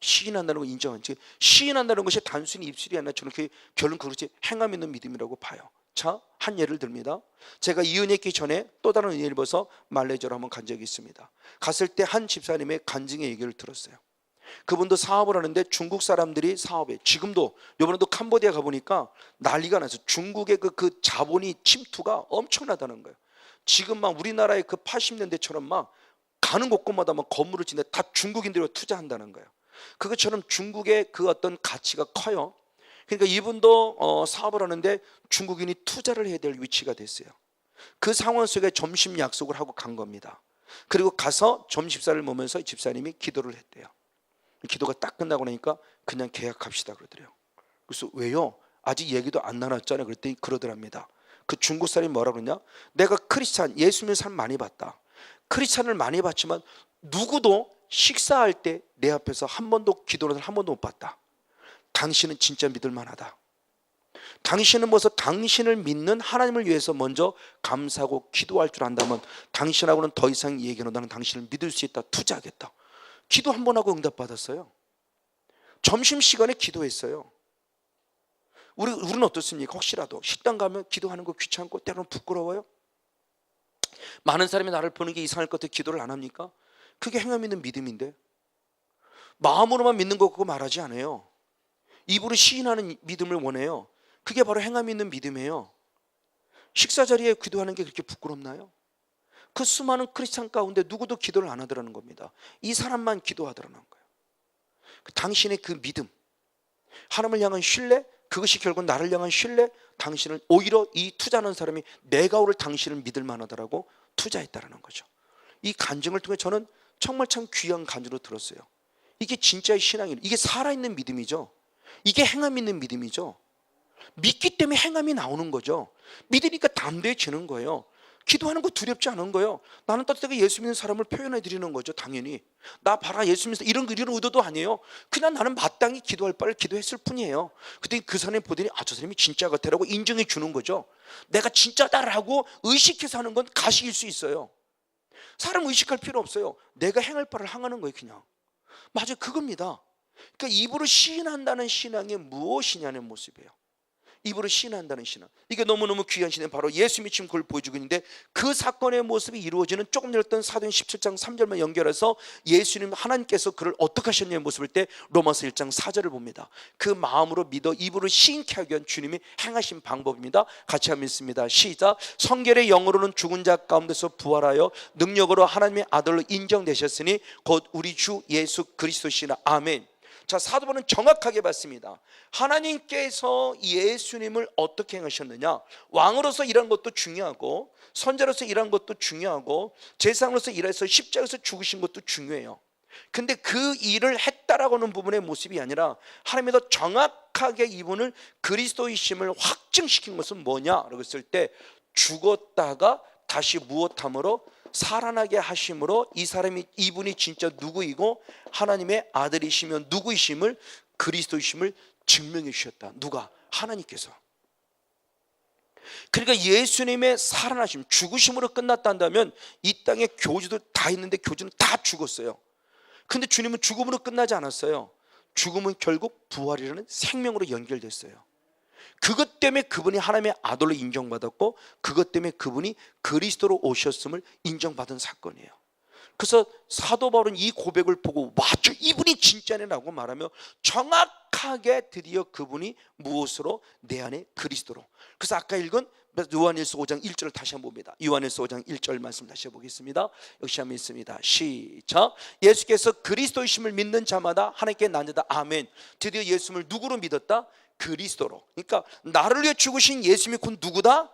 시인한다는 건 인정한, 시인한다는 것이 단순히 입술이 아니라 저는 그 결론 그렇지 행함 있는 믿음이라고 봐요. 자, 한 예를 듭니다. 제가 이 은혜 있기 전에 또 다른 은혜를 입어서 말레이시아로 한번 간 적이 있습니다. 갔을 때 한 집사님의 간증의 얘기를 들었어요. 그분도 사업을 하는데 중국 사람들이 사업에, 지금도 이번에도 캄보디아 가보니까 난리가 나서 중국의 그 자본이 침투가 엄청나다는 거예요. 지금 막 우리나라의 그 80년대처럼 막 가는 곳곳마다 막 건물을 짓는데 다 중국인들이 투자한다는 거예요. 그것처럼 중국의 그 어떤 가치가 커요. 그러니까 이분도 사업을 하는데 중국인이 투자를 해야 될 위치가 됐어요. 그 상황 속에 점심 약속을 하고 간 겁니다. 그리고 가서 점심식사를 먹으면서 집사님이 기도를 했대요. 기도가 딱 끝나고 나니까 그냥 계약합시다 그러더래요. 그래서 왜요? 아직 얘기도 안 나눴잖아요. 그랬더니 그러더랍니다. 그 중국 사람이 뭐라 그러냐? 내가 크리스찬, 예수 믿는 사람 많이 봤다. 크리스찬을 많이 봤지만 누구도 식사할 때 내 앞에서 한 번도 기도를 한 번도 못 봤다. 당신은 진짜 믿을 만하다. 당신은 뭐서 당신을 믿는 하나님을 위해서 먼저 감사하고 기도할 줄 안다면 당신하고는 더 이상 얘기는 나는 당신을 믿을 수 있다. 투자하겠다. 기도 한 번 하고 응답받았어요. 점심시간에 기도했어요. 우리는 어떻습니까? 혹시라도 식당 가면 기도하는 거 귀찮고 때로는 부끄러워요? 많은 사람이 나를 보는 게 이상할 것 같아 기도를 안 합니까? 그게 행함 있는 믿음인데, 마음으로만 믿는 거 그거 말하지 않아요. 입으로 시인하는 믿음을 원해요. 그게 바로 행함 있는 믿음이에요. 식사 자리에 기도하는 게 그렇게 부끄럽나요? 그 수많은 크리스찬 가운데 누구도 기도를 안 하더라는 겁니다. 이 사람만 기도하더라는 거예요. 당신의 그 믿음, 하나님을 향한 신뢰, 그것이 결국 나를 향한 신뢰, 당신을 오히려 이 투자하는 사람이 내가 오늘 당신을 믿을 만하다라고 투자했다라는 거죠. 이 간증을 통해 저는 정말 참 귀한 간증으로 들었어요. 이게 진짜의 신앙이에요. 이게 살아있는 믿음이죠. 이게 행함 있는 믿음이죠. 믿기 때문에 행함이 나오는 거죠. 믿으니까 담대해지는 거예요. 기도하는 거 두렵지 않은 거예요. 나는 따뜻하게 예수 믿는 사람을 표현해 드리는 거죠. 당연히 나 봐라 예수 믿는 이런 의도도 아니에요. 그냥 나는 마땅히 기도할 바를 기도했을 뿐이에요. 그때 그 사람이 보더니 저 사람이 진짜 같아라고 인정해 주는 거죠. 내가 진짜다라고 의식해서 하는 건 가식일 수 있어요. 사람 의식할 필요 없어요. 내가 행할 바를 행하는 거예요. 그냥 맞아요. 그겁니다. 그러니까 입으로 시인한다는 신앙이 무엇이냐는 모습이에요. 입으로 시인한다는 신앙, 이게 너무너무 귀한 신앙, 바로 예수 믿음 그걸 보여주고 있는데, 그 사건의 모습이 이루어지는 조금 전에 사도행 17장 3절만 연결해서 예수님 하나님께서 그를 어떻게 하셨냐는 모습을 때 로마서 1장 4절을 봅니다. 그 마음으로 믿어 입으로 시인케 하기 위한 주님이 행하신 방법입니다. 같이 한번 읽습니다. 시작. 성결의 영으로는 죽은 자 가운데서 부활하여 능력으로 하나님의 아들로 인정되셨으니 곧 우리 주 예수 그리스도시라. 아멘. 자, 사도 바울은 정확하게 봤습니다. 하나님께서 예수님을 어떻게 행하셨느냐, 왕으로서 일한 것도 중요하고 선자로서 일한 것도 중요하고 제사장으로서 일해서 십자가에서 죽으신 것도 중요해요. 근데 그 일을 했다라고 하는 부분의 모습이 아니라 하나님이 더 정확하게 이분을 그리스도이심을 확증시킨 것은 뭐냐라고 했을 때, 죽었다가 다시 무엇함으로 살아나게 하심으로 이분이 진짜 누구이고 하나님의 아들이시면 누구이심을, 그리스도이심을 증명해 주셨다. 누가? 하나님께서. 그러니까 예수님의 살아나심, 죽으심으로 끝났다 한다면 이 땅에 교주도 다 있는데 교주는 다 죽었어요. 근데 주님은 죽음으로 끝나지 않았어요. 죽음은 결국 부활이라는 생명으로 연결됐어요. 그것 때문에 그분이 하나님의 아들로 인정받았고, 그것 때문에 그분이 그리스도로 오셨음을 인정받은 사건이에요. 그래서 사도 바울은 이 고백을 보고 맞죠, 이분이 진짜네라고 말하며 정확하게 드디어 그분이 무엇으로? 내 안에 그리스도로. 그래서 아까 읽은 요한일서 5장 1절을 다시 한번 봅니다. 요한일서 5장 1절 말씀 다시 해보겠습니다. 역시 한번 읽습니다. 시작. 예수께서 그리스도이심을 믿는 자마다 하나님께 낳는다. 아멘. 드디어 예수님을 누구로 믿었다? 그리스도로. 그러니까 나를 위해 죽으신 예수님이 곧 누구다?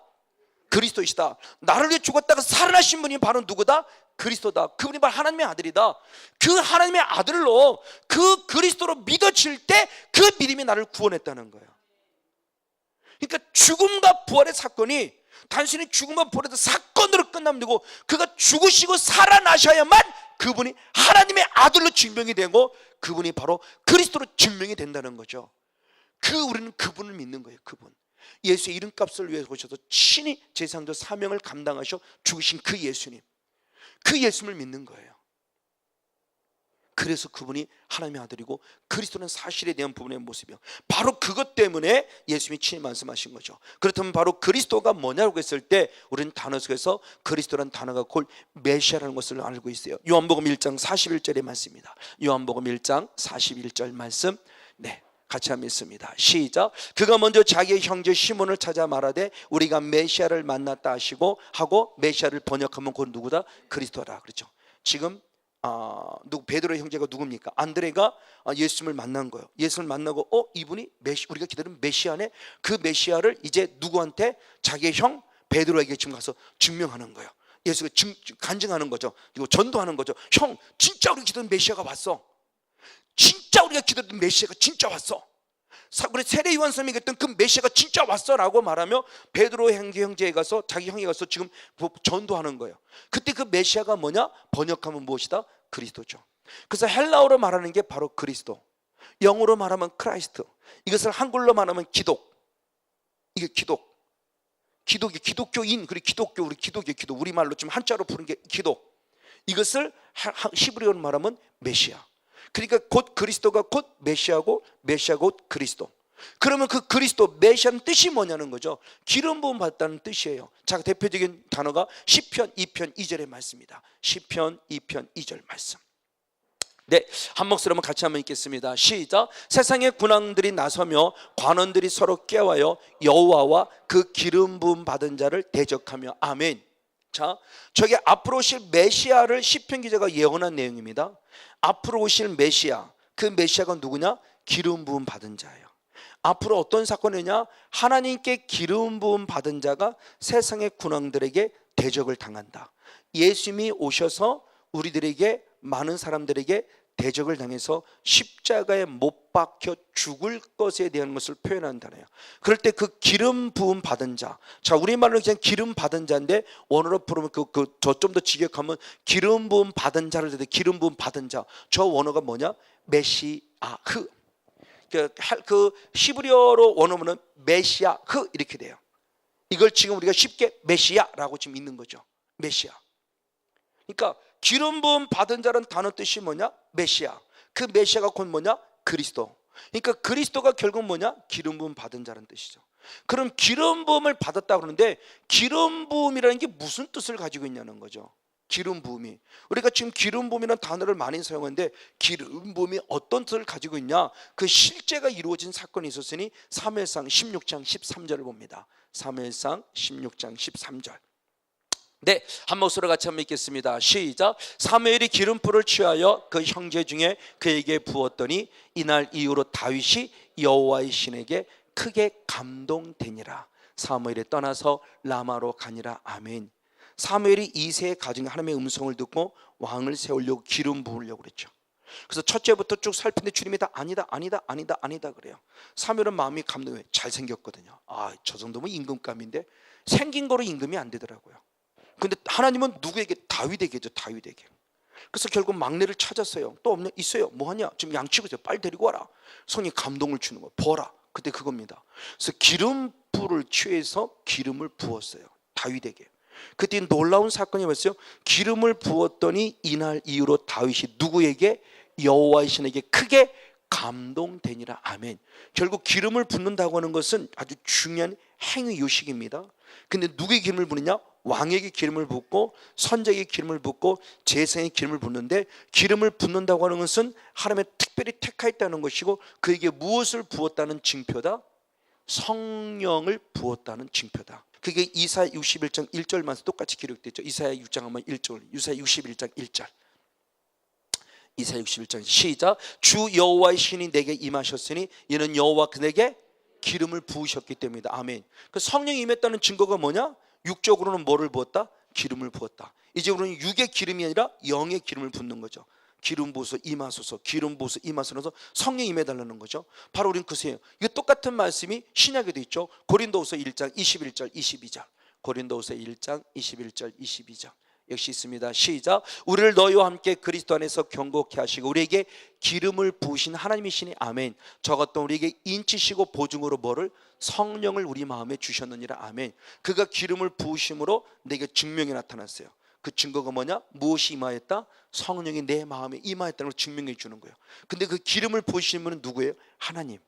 그리스도이시다. 나를 위해 죽었다가 살아나신 분이 바로 누구다? 그리스도다. 그분이 바로 하나님의 아들이다. 그 하나님의 아들로, 그 그리스도로 믿어질 때 그 믿음이 나를 구원했다는 거예요. 그러니까 죽음과 부활의 사건이 단순히 죽음과 부활의 사건으로 끝나면 되고, 그가 죽으시고 살아나셔야만 그분이 하나님의 아들로 증명이 되고, 그분이 바로 그리스도로 증명이 된다는 거죠. 우리는 그분을 믿는 거예요. 그분, 예수의 이름값을 위해서 오셔서 친히 제사장적 사명을 감당하셔 죽으신 그 예수님, 그 예수님을 믿는 거예요. 그래서 그분이 하나님의 아들이고 그리스도는 사실에 대한 부분의 모습이요, 바로 그것 때문에 예수님이 친히 말씀하신 거죠. 그렇다면 바로 그리스도가 뭐냐고 했을 때 우리는 단어 속에서 그리스도라는 단어가 곧 메시아라는 것을 알고 있어요. 요한복음 1장 41절의 말씀입니다. 요한복음 1장 41절 말씀, 네, 같이 한번 읽습니다. 시작. 그가 먼저 자기의 형제 시몬을 찾아 말하되 우리가 메시아를 만났다 하시고 하고, 메시아를 번역하면 곧 누구다? 그리스도라. 그렇죠. 지금 베드로의 형제가 누굽니까? 안드레가 예수님을 만난 거예요. 예수님을 만나고 이분이 우리가 기다리는 메시아네. 그 메시아를 이제 누구한테? 자기의 형 베드로에게 지금 가서 증명하는 거예요. 예수가 간증하는 거죠. 그리고 전도하는 거죠. 형, 진짜 우리 기다리는 메시아가 왔어. 진짜 우리가 기도했던 메시아가 진짜 왔어. 그래 세례 요한 선생님이 했던 그 메시아가 진짜 왔어라고 말하며 베드로 형제에 가서 자기 형에 가서 지금 전도하는 거예요. 그때 그 메시아가 뭐냐? 번역하면 무엇이다? 그리스도죠. 그래서 헬라어로 말하는 게 바로 그리스도, 영어로 말하면 크라이스트, 이것을 한글로 말하면 기독. 이게 기독. 기독이 기독교인, 그리고 기독교, 우리 기독의 기독, 우리말로 좀 한자로 부르는 게 기독. 이것을 히브리어로 말하면 메시아. 그러니까 곧 그리스도가 곧 메시아고, 메시아 곧 그리스도. 그러면 그 그리스도 메시아는 뜻이 뭐냐는 거죠. 기름 부음 받았다는 뜻이에요. 자, 대표적인 단어가 시편 2편 2절의 말씀입니다. 시편 2편 2절 말씀. 네, 한 목소리로 한번 같이 한번 읽겠습니다. 시작. 세상의 군왕들이 나서며 관원들이 서로 깨워요 여호와와 그 기름 부음 받은 자를 대적하며. 아멘. 자, 저게 앞으로 오실 메시아를 시편 기자가 예언한 내용입니다. 앞으로 오실 메시아, 그 메시아가 누구냐? 기름 부음 받은 자예요. 앞으로 어떤 사건이냐? 하나님께 기름 부음 받은 자가 세상의 군왕들에게 대적을 당한다. 예수님이 오셔서 우리들에게, 많은 사람들에게 대적을 당해서 십자가에 못 박혀 죽을 것에 대한 것을 표현한다네요. 그럴 때 그 기름 부음 받은 자, 자 우리말로 그냥 기름 받은 자인데 원어로 부르면 저 좀 더 직역하면 기름 부음 받은 자를 대해 기름 부음 받은 자, 저 원어가 뭐냐? 메시아흐. 그 히브리어로 원어는 메시아흐 이렇게 돼요. 이걸 지금 우리가 쉽게 메시아라고 지금 읽는 거죠. 메시아. 그러니까 기름 부음 받은 자라는 단어 뜻이 뭐냐? 메시아. 그 메시아가 곧 뭐냐? 그리스도. 그러니까 그리스도가 결국 뭐냐? 기름 부음 받은 자라는 뜻이죠. 그럼 기름 부음을 받았다 그러는데 기름 부음이라는 게 무슨 뜻을 가지고 있냐는 거죠. 기름 부음이, 우리가 지금 기름 부음이라는 단어를 많이 사용하는데 기름 부음이 어떤 뜻을 가지고 있냐? 그 실제가 이루어진 사건이 있었으니 사무엘상 16장 13절을 봅니다. 사무엘상 16장 13절. 네, 한 목소리로 같이 한번 읽겠습니다. 시작. 사무엘이 기름불을 취하여 그 형제 중에 그에게 부었더니 이날 이후로 다윗이 여호와의 신에게 크게 감동되니라. 사무엘이 떠나서 라마로 가니라. 아멘. 사무엘이 이새의 가정에 하나님의 음성을 듣고 왕을 세우려고 기름 부으려고 그랬죠. 그래서 첫째부터 쭉 살피는데 주님이 다 아니다 그래요. 사무엘은 마음이 감동해. 잘생겼거든요. 저 정도면 임금감인데 생긴 거로 임금이 안 되더라고요. 근데 하나님은 누구에게? 다윗에게죠. 다윗에게. 그래서 결국 막내를 찾았어요. 또 없냐? 있어요. 뭐하냐? 지금 양치고 있어요. 빨리 데리고 와라. 성이 감동을 주는 거예요. 보라. 그때 그겁니다. 그래서 기름불을 취해서 기름을 부었어요. 다윗에게. 그때 놀라운 사건이 뭐였어요? 기름을 부었더니 이날 이후로 다윗이 누구에게? 여호와의 신에게 크게 감동되니라. 아멘. 결국 기름을 붓는다고 하는 것은 아주 중요한 행위 요식입니다. 근데 누구에게 기름을 부느냐? 왕에게 기름을 붓고 선자에게 기름을 붓고 제사장에게 기름을 붓는데, 기름을 붓는다고 하는 것은 하나님의 특별히 택하였다는 것이고 그에게 무엇을 부었다는 징표다? 성령을 부었다는 징표다. 그게 이사야 61장 1절만 똑같이 기록되죠. 이사야 6장 한번 1절. 이사야 61장 1절. 이사야 61장 시작. 주 여호와의 신이 내게 임하셨으니 이는 여호와 그에게 기름을 부으셨기 때문이다. 아멘. 그 성령이 임했다는 증거가 뭐냐? 육적으로는 뭐를 부었다? 기름을 부었다. 이제 우리는 육의 기름이 아니라 영의 기름을 붓는 거죠. 기름 부어서 임하소서, 기름 부어서 임하소서. 성령이 임해달라는 거죠. 바로 우리는 그세요. 이거 똑같은 말씀이 신약에도 있죠. 고린도후서 1장 21절 22절. 고린도후서 1장 21절 22절 역시 있습니다. 시작. 우리를 너희와 함께 그리스도 안에서 경고케 하시고 우리에게 기름을 부으신 하나님이시니. 아멘. 저 같은 우리에게 인치시고 보증으로 뭐를? 성령을 우리 마음에 주셨느니라. 아멘. 그가 기름을 부으심으로 내게 증명이 나타났어요. 그 증거가 뭐냐? 무엇이 임하였다? 성령이 내 마음에 임하였다는 걸 증명해 주는 거예요. 근데 그 기름을 부으시는 분은 누구예요? 하나님.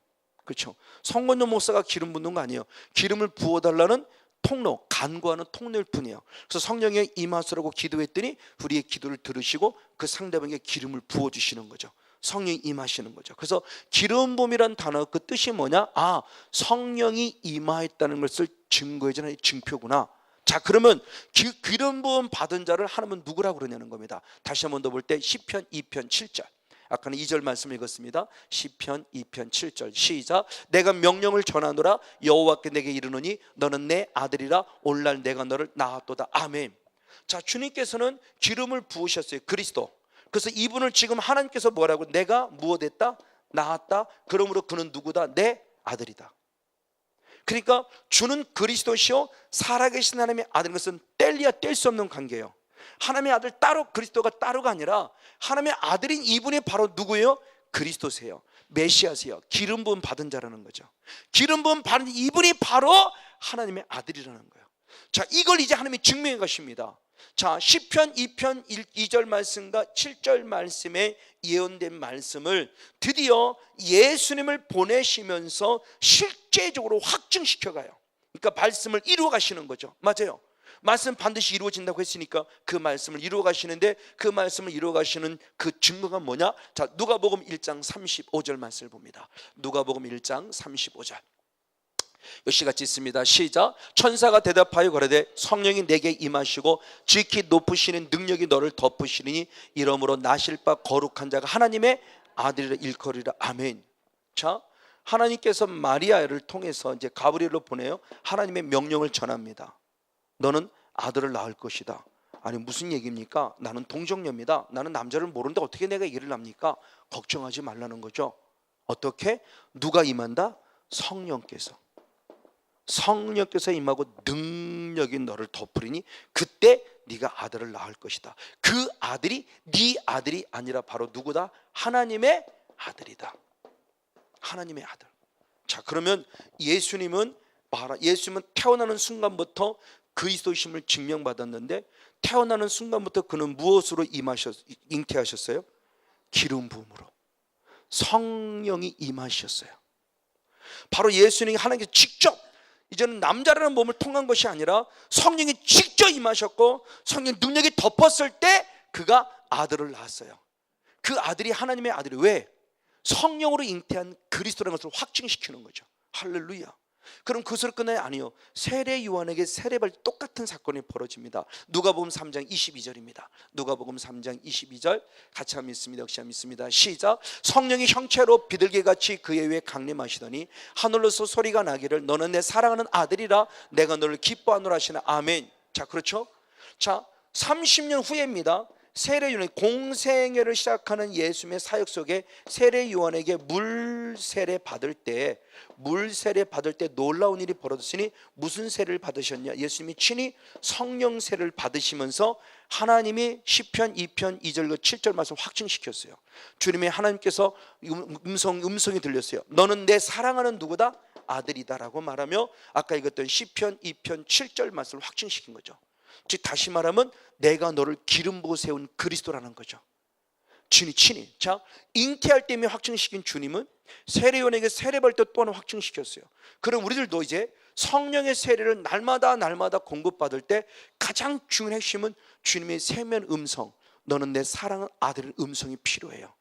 그렇죠. 성건용 목사가 기름 붓는 거 아니에요. 기름을 부어달라는 통로, 간구하는 통로일 뿐이에요. 그래서 성령의 임하소라고 기도했더니 우리의 기도를 들으시고 그 상대방에게 기름을 부어주시는 거죠. 성령이 임하시는 거죠. 그래서 기름 부음이라는 단어 그 뜻이 뭐냐? 성령이 임하였다는 것을 증거해 주는 증표구나. 자, 그러면 기름 부음 받은 자를 하나님은 누구라고 그러냐는 겁니다. 다시 한 번 더 볼 때 시편 2편 7절. 아까는 2절 말씀 읽었습니다. 시편 2편 7절 시작. 내가 명령을 전하노라. 여호와께 내게 이르노니 너는 내 아들이라. 오늘날 내가 너를 낳았도다. 아멘. 자, 주님께서는 기름을 부으셨어요. 그리스도. 그래서 이분을 지금 하나님께서 뭐라고? 내가 무엇했다? 낳았다. 그러므로 그는 누구다? 내 아들이다. 그러니까 주는 그리스도시요 살아계신 하나님의 아들인 것은 뗄래야 뗄 수 없는 관계예요. 하나님의 아들 따로, 그리스도가 따로가 아니라 하나님의 아들인 이분이 바로 누구예요? 그리스도세요. 메시아세요. 기름 부음 받은 자라는 거죠. 기름 부음 받은 이분이 바로 하나님의 아들이라는 거예요. 자, 이걸 이제 하나님이 증명해 가십니다. 자, 시편 2편 2절 말씀과 7절 말씀에 예언된 말씀을 드디어 예수님을 보내시면서 실제적으로 확증시켜 가요. 그러니까 말씀을 이루어 가시는 거죠. 맞아요. 말씀 반드시 이루어진다고 했으니까 그 말씀을 이루어 가시는데, 그 말씀을 이루어 가시는 그 증거가 뭐냐? 자, 누가복음 1장 35절 말씀을 봅니다. 누가복음 1장 35절 역시같이 있습니다. 시작. 천사가 대답하여 가로되 성령이 내게 임하시고 지극히 높으시는 능력이 너를 덮으시리니 이러므로 나실 바 거룩한 자가 하나님의 아들이라 일컬으리라. 아멘. 자, 하나님께서 마리아를 통해서 이제 가브리엘로 보내요. 하나님의 명령을 전합니다. 너는 아들을 낳을 것이다. 아니, 무슨 얘기입니까? 나는 동정녀입니다. 나는 남자를 모르는데 어떻게 내가 얘기를 합니까? 걱정하지 말라는 거죠. 어떻게? 누가 임한다? 성령께서 임하고 능력이 너를 덮으리니 그때 네가 아들을 낳을 것이다. 그 아들이 네 아들이 아니라 바로 누구다? 하나님의 아들이다. 하나님의 아들. 자, 그러면 예수님은 태어나는 순간부터 그리스도심을 증명받았는데, 태어나는 순간부터 그는 무엇으로 잉태하셨어요? 기름 부음으로. 성령이 임하셨어요. 바로 예수님이 하나님께서 직접, 이제는 남자라는 몸을 통한 것이 아니라 성령이 직접 임하셨고 성령 능력이 덮었을 때 그가 아들을 낳았어요. 그 아들이 하나님의 아들이 왜? 성령으로 잉태한 그리스도라는 것을 확증시키는 거죠. 할렐루야. 그럼 그것을 끝나야 아니요. 세례 요한에게 세례발 똑같은 사건이 벌어집니다. 누가복음 3장 22절입니다. 누가복음 3장 22절 같이 한번 읽습니다. 역시 한번 읽습니다. 시작. 성령이 형체로 비둘기같이 그의 위에 강림하시더니 하늘로서 소리가 나기를 너는 내 사랑하는 아들이라 내가 너를 기뻐하노라 하시나. 아멘. 자, 그렇죠? 자, 30년 후에입니다. 세례 요한 공생애를 시작하는 예수님의 사역 속에 세례 요한에게 물 세례 받을 때 놀라운 일이 벌어졌으니 무슨 세례를 받으셨냐? 예수님이 친히 성령 세례를 받으시면서 하나님이 시편 2편 2절 7절 말씀 확증시켰어요. 주님의 하나님께서 음성이 들렸어요. 너는 내 사랑하는 누구다? 아들이다라고 말하며 아까 읽었던 시편 2편 7절 말씀을 확증시킨 거죠. 즉 다시 말하면 내가 너를 기름 부어 세운 그리스도라는 거죠. 주님 친히. 자, 잉태할 때 이미 확증시킨 주님은 세례요한에게 세례받을 때 또 하나 확증시켰어요. 그럼 우리들도 이제 성령의 세례를 날마다 공급받을 때 가장 중요한 핵심은 주님의 세면 음성, 너는 내 사랑하는 아들의 음성이 필요해요.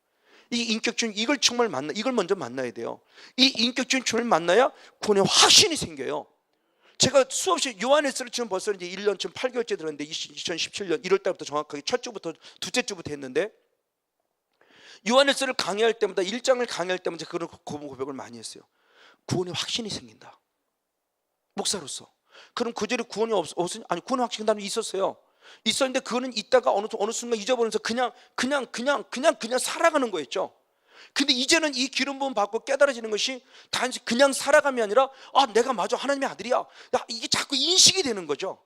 이 인격주의, 이걸 정말 이걸 먼저 만나야 돼요. 이 인격주의 주님을 만나야 구원의 확신이 생겨요. 제가 수없이 요한일서를 지금 벌써 이제 1년쯤 8개월째 들었는데 2017년 1월 달부터 정확하게 첫 주부터 두째 주부터 했는데, 요한일서를 강의할 때마다 1장을 강의할 때마다 그런 고백을 많이 했어요. 구원의 확신이 생긴다. 목사로서. 그럼 그 전에 구원이 없었냐? 아니, 구원의 확신이 나는 있었어요. 있었는데 그거는 있다가 어느 순간 잊어버리면서 그냥 살아가는 거였죠. 근데 이제는 이 기름 부음 받고 깨달아지는 것이 단지 그냥 살아감이 아니라 내가 맞아 하나님의 아들이야. 이게 자꾸 인식이 되는 거죠.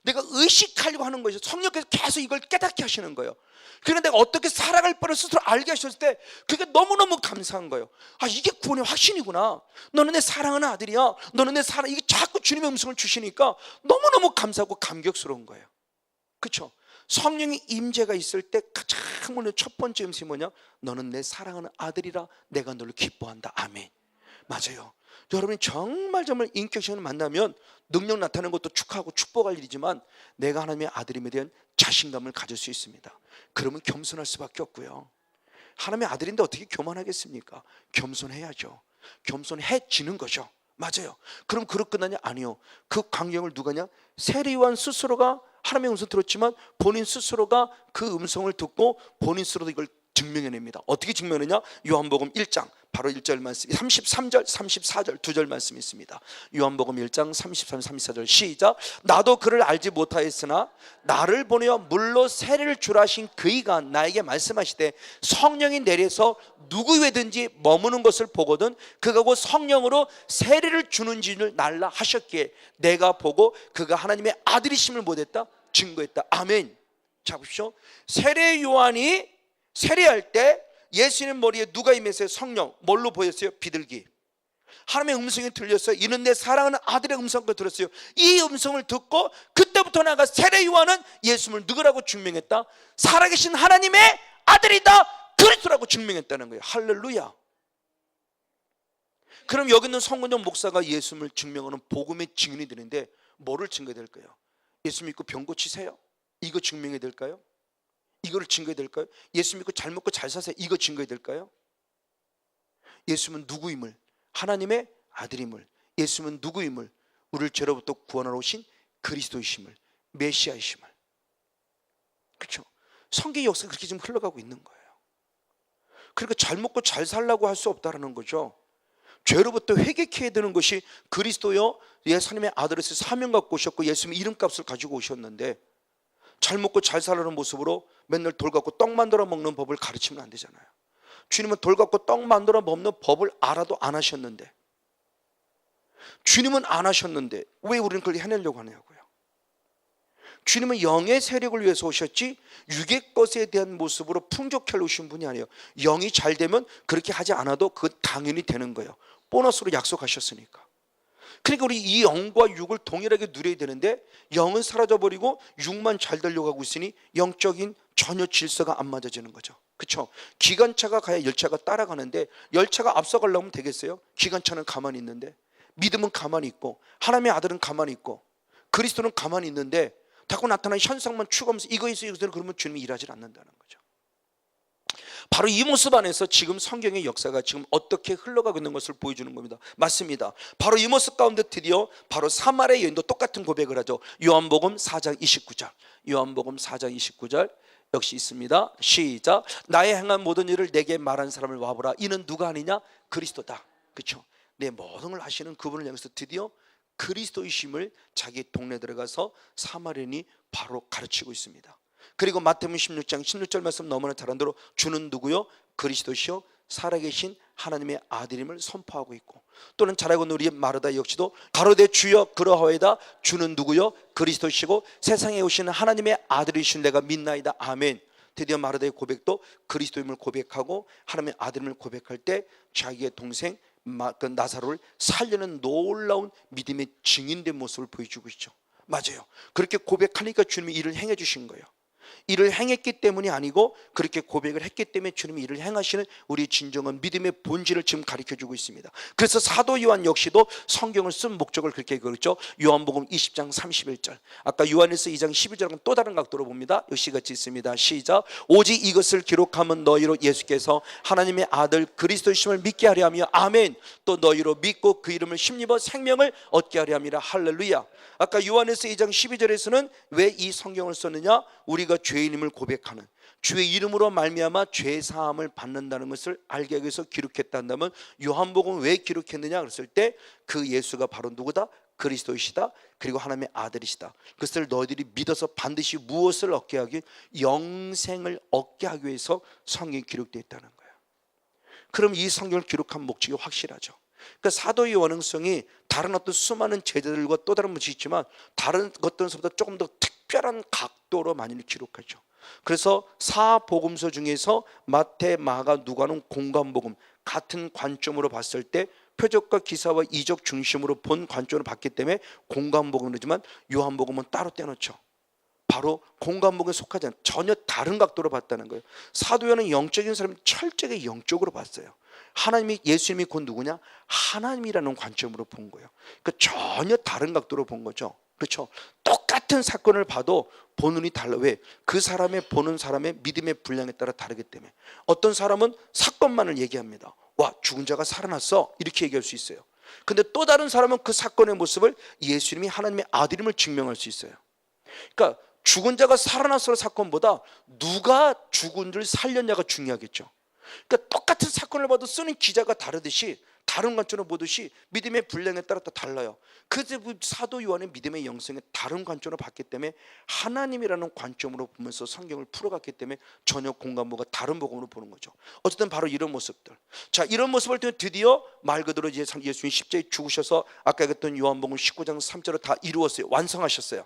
내가 의식하려고 하는 거죠. 성령께서 계속 이걸 깨닫게 하시는 거예요. 그런데 내가 어떻게 살아갈 바를 스스로 알게 하셨을 때 그게 너무너무 감사한 거예요. 이게 구원의 확신이구나. 너는 내 사랑하는 아들이야. 너는 내 사랑. 이게 자꾸 주님의 음성을 주시니까 너무너무 감사하고 감격스러운 거예요. 그렇죠? 성령의 임재가 있을 때 가장 먼저 첫 번째 음식이 뭐냐? 너는 내 사랑하는 아들이라 내가 너를 기뻐한다. 아멘. 맞아요. 여러분이 정말 인격적으로 만나면 능력 나타나는 것도 축하하고 축복할 일이지만 내가 하나님의 아들임에 대한 자신감을 가질 수 있습니다. 그러면 겸손할 수밖에 없고요. 하나님의 아들인데 어떻게 교만하겠습니까? 겸손해야죠. 겸손해지는 거죠. 맞아요. 그럼 그렇게 끝나냐? 아니요. 그 광경을 누가냐? 세례요한 스스로가 하나님의 음성을 들었지만 본인 스스로가 그 음성을 듣고 본인 스스로도 이걸 증명해냅니다. 어떻게 증명하느냐? 요한복음 1장 바로 1절 말씀, 33절 34절 두 절 말씀이 있습니다. 요한복음 1장 33, 34절 시작. 나도 그를 알지 못하였으나 나를 보내어 물로 세례를 주라 하신 그이가 나에게 말씀하시되 성령이 내려서 누구 위에든지 머무는 것을 보거든 그가 곧 성령으로 세례를 주는 줄을 날라 하셨기에 내가 보고 그가 하나님의 아들이심을 못했다 증거했다. 아멘. 자 보십시오. 세례 요한이 세례할 때 예수님 머리에 누가 임했어요? 성령. 뭘로 보였어요? 비둘기. 하나님의 음성이 들렸어요. 이는 내 사랑하는 아들의 음성을 들었어요. 이 음성을 듣고 그때부터 나가 세례 요한은 예수님을 누구라고 증명했다? 살아계신 하나님의 아들이다 그리스도라고 증명했다는 거예요. 할렐루야. 그럼 여기 있는 성근정 목사가 예수님을 증명하는 복음의 증인이 되는데 뭐를 증거해야 될까요? 예수 믿고 병 고치세요. 이거 증명해야 될까요? 이거를 증거해야 될까요? 예수 믿고 잘 먹고 잘 사세요. 이거 증거해야 될까요? 예수님은 누구임을, 하나님의 아들임을, 예수님은 누구임을, 우리를 죄로부터 구원하러 오신 그리스도이심을, 메시아이심을. 그렇죠? 성경의 역사가 그렇게 지금 흘러가고 있는 거예요. 그러니까 잘 먹고 잘 살라고 할 수 없다는 거죠. 죄로부터 회개해야 되는 것이 그리스도요 예수님의 아들에서 사명 갖고 오셨고 예수님의 이름값을 가지고 오셨는데 잘 먹고 잘 살라는 모습으로 맨날 돌 갖고 떡 만들어 먹는 법을 가르치면 안 되잖아요. 주님은 돌 갖고 떡 만들어 먹는 법을 알아도 안 하셨는데, 주님은 안 하셨는데 왜 우리는 그걸 해내려고 하냐고요. 주님은 영의 세력을 위해서 오셨지 육의 것에 대한 모습으로 풍족해 오신 분이 아니에요. 영이 잘 되면 그렇게 하지 않아도 그건 당연히 되는 거예요. 보너스로 약속하셨으니까. 그러니까 우리 이 영과 육을 동일하게 누려야 되는데 영은 사라져버리고 육만 잘 되려고 하고 있으니 영적인 전혀 질서가 안 맞아지는 거죠. 그렇죠? 기관차가 가야 열차가 따라가는데 열차가 앞서가려면 되겠어요? 기관차는 가만히 있는데, 믿음은 가만히 있고 하나님의 아들은 가만히 있고 그리스도는 가만히 있는데 자꾸 나타나는 현상만 추구하면서 이거 있어 이거 그러면 주님이 일하지 않는다는 거죠. 바로 이 모습 안에서 지금 성경의 역사가 지금 어떻게 흘러가고 있는 것을 보여주는 겁니다. 맞습니다. 바로 이 모습 가운데 드디어 바로 사마리아 여인도 똑같은 고백을 하죠. 요한복음 4장 29절 요한복음 4장 29절 역시 있습니다. 시작. 나의 행한 모든 일을 내게 말한 사람을 와보라. 이는 누가 아니냐? 그리스도다. 그렇죠? 내 모든 걸 하시는 그분을 향해서 드디어 그리스도이심을 자기 동네 들어가서 사마리아인이 바로 가르치고 있습니다. 그리고 마태복음 16장 16절 말씀 너무나 잘 아는 대로 주는 누구요? 그리스도시요 살아계신 하나님의 아들임을 선포하고 있고, 또는 잘 알고 있는 우리 마르다 역시도 가로되 주여 그러하오이다. 주는 누구요? 그리스도시고 세상에 오시는 하나님의 아들이신 내가 믿나이다. 아멘. 드디어 마르다의 고백도 그리스도임을 고백하고 하나님의 아들임을 고백할 때 자기의 동생 나사로를 살리는 놀라운 믿음의 증인된 모습을 보여주고 있죠. 맞아요. 그렇게 고백하니까 주님이 일을 행해 주신 거예요. 일을 행했기 때문이 아니고 그렇게 고백을 했기 때문에 주님이 일을 행하시는 우리 진정한 믿음의 본질을 지금 가르쳐주고 있습니다. 그래서 사도 요한 역시도 성경을 쓴 목적을 그렇게 그렸죠. 요한복음 20장 31절 아까 요한일서 2장 12절과는 또 다른 각도로 봅니다. 역시 같이 있습니다. 시작. 오직 이것을 기록하면 너희로 예수께서 하나님의 아들 그리스도이심을 믿게 하려 하며 아멘. 또 너희로 믿고 그 이름을 힘입어 생명을 얻게 하려 함이라. 할렐루야. 아까 요한일서 2장 12절에서는 왜 이 성경을 썼느냐? 우리가 죄인임을 고백하는, 주의 이름으로 말미암아 죄 사함을 받는다는 것을 알게 하기 위해서 기록했다면, 요한복음 왜 기록했느냐 그랬을 때 그 예수가 바로 누구다? 그리스도이시다. 그리고 하나님의 아들이시다. 그것을 너희들이 믿어서 반드시 무엇을 얻게 하기? 영생을 얻게 하기 위해서 성경이 기록되어 있다는 거예요. 그럼 이 성경을 기록한 목적이 확실하죠. 그러니까 사도의 완성성이 다른 어떤 수많은 제자들과 또 다른 것이 있지만 다른 것들보다 조금 더 특별한 각도로 많이 기록하죠. 그래서 사복음서 중에서 마태, 마가, 누가는 공관복음 같은 관점으로 봤을 때 표적과 기사와 이적 중심으로 본 관점으로 봤기 때문에 공관복음이지만 요한복음은 따로 떼놓죠. 바로 공관복음에 속하지 않아요. 전혀 다른 각도로 봤다는 거예요. 사도 요한은 영적인 사람이 철저하게 영적으로 봤어요. 하나님이, 예수님이 곧 누구냐? 하나님이라는 관점으로 본 거예요. 그러니까 전혀 다른 각도로 본 거죠. 그렇죠? 똑같은 사건을 봐도 보는 눈이 달라. 왜? 그 사람의 보는 사람의 믿음의 분량에 따라 다르기 때문에. 어떤 사람은 사건만을 얘기합니다. 와, 죽은 자가 살아났어, 이렇게 얘기할 수 있어요. 근데 또 다른 사람은 그 사건의 모습을 예수님이 하나님의 아들임을 증명할 수 있어요. 그러니까 죽은 자가 살아났을 사건보다 누가 죽은 줄 살렸냐가 중요하겠죠. 그러니까 똑같은 사건을 봐도 쓰는 기자가 다르듯이 다른 관점으로 보듯이 믿음의 분량에 따라 또 달라요. 그래서 사도 요한의 믿음의 영성에 다른 관점으로 봤기 때문에 하나님이라는 관점으로 보면서 성경을 풀어갔기 때문에 전혀 공간부가 다른 복음으로 보는 거죠. 어쨌든 바로 이런 모습들. 자, 이런 모습을 통해 드디어 말 그대로 이제 예수님 십자가에 죽으셔서 아까 얘기했던 요한복음 19장 3절을 다 이루었어요. 완성하셨어요.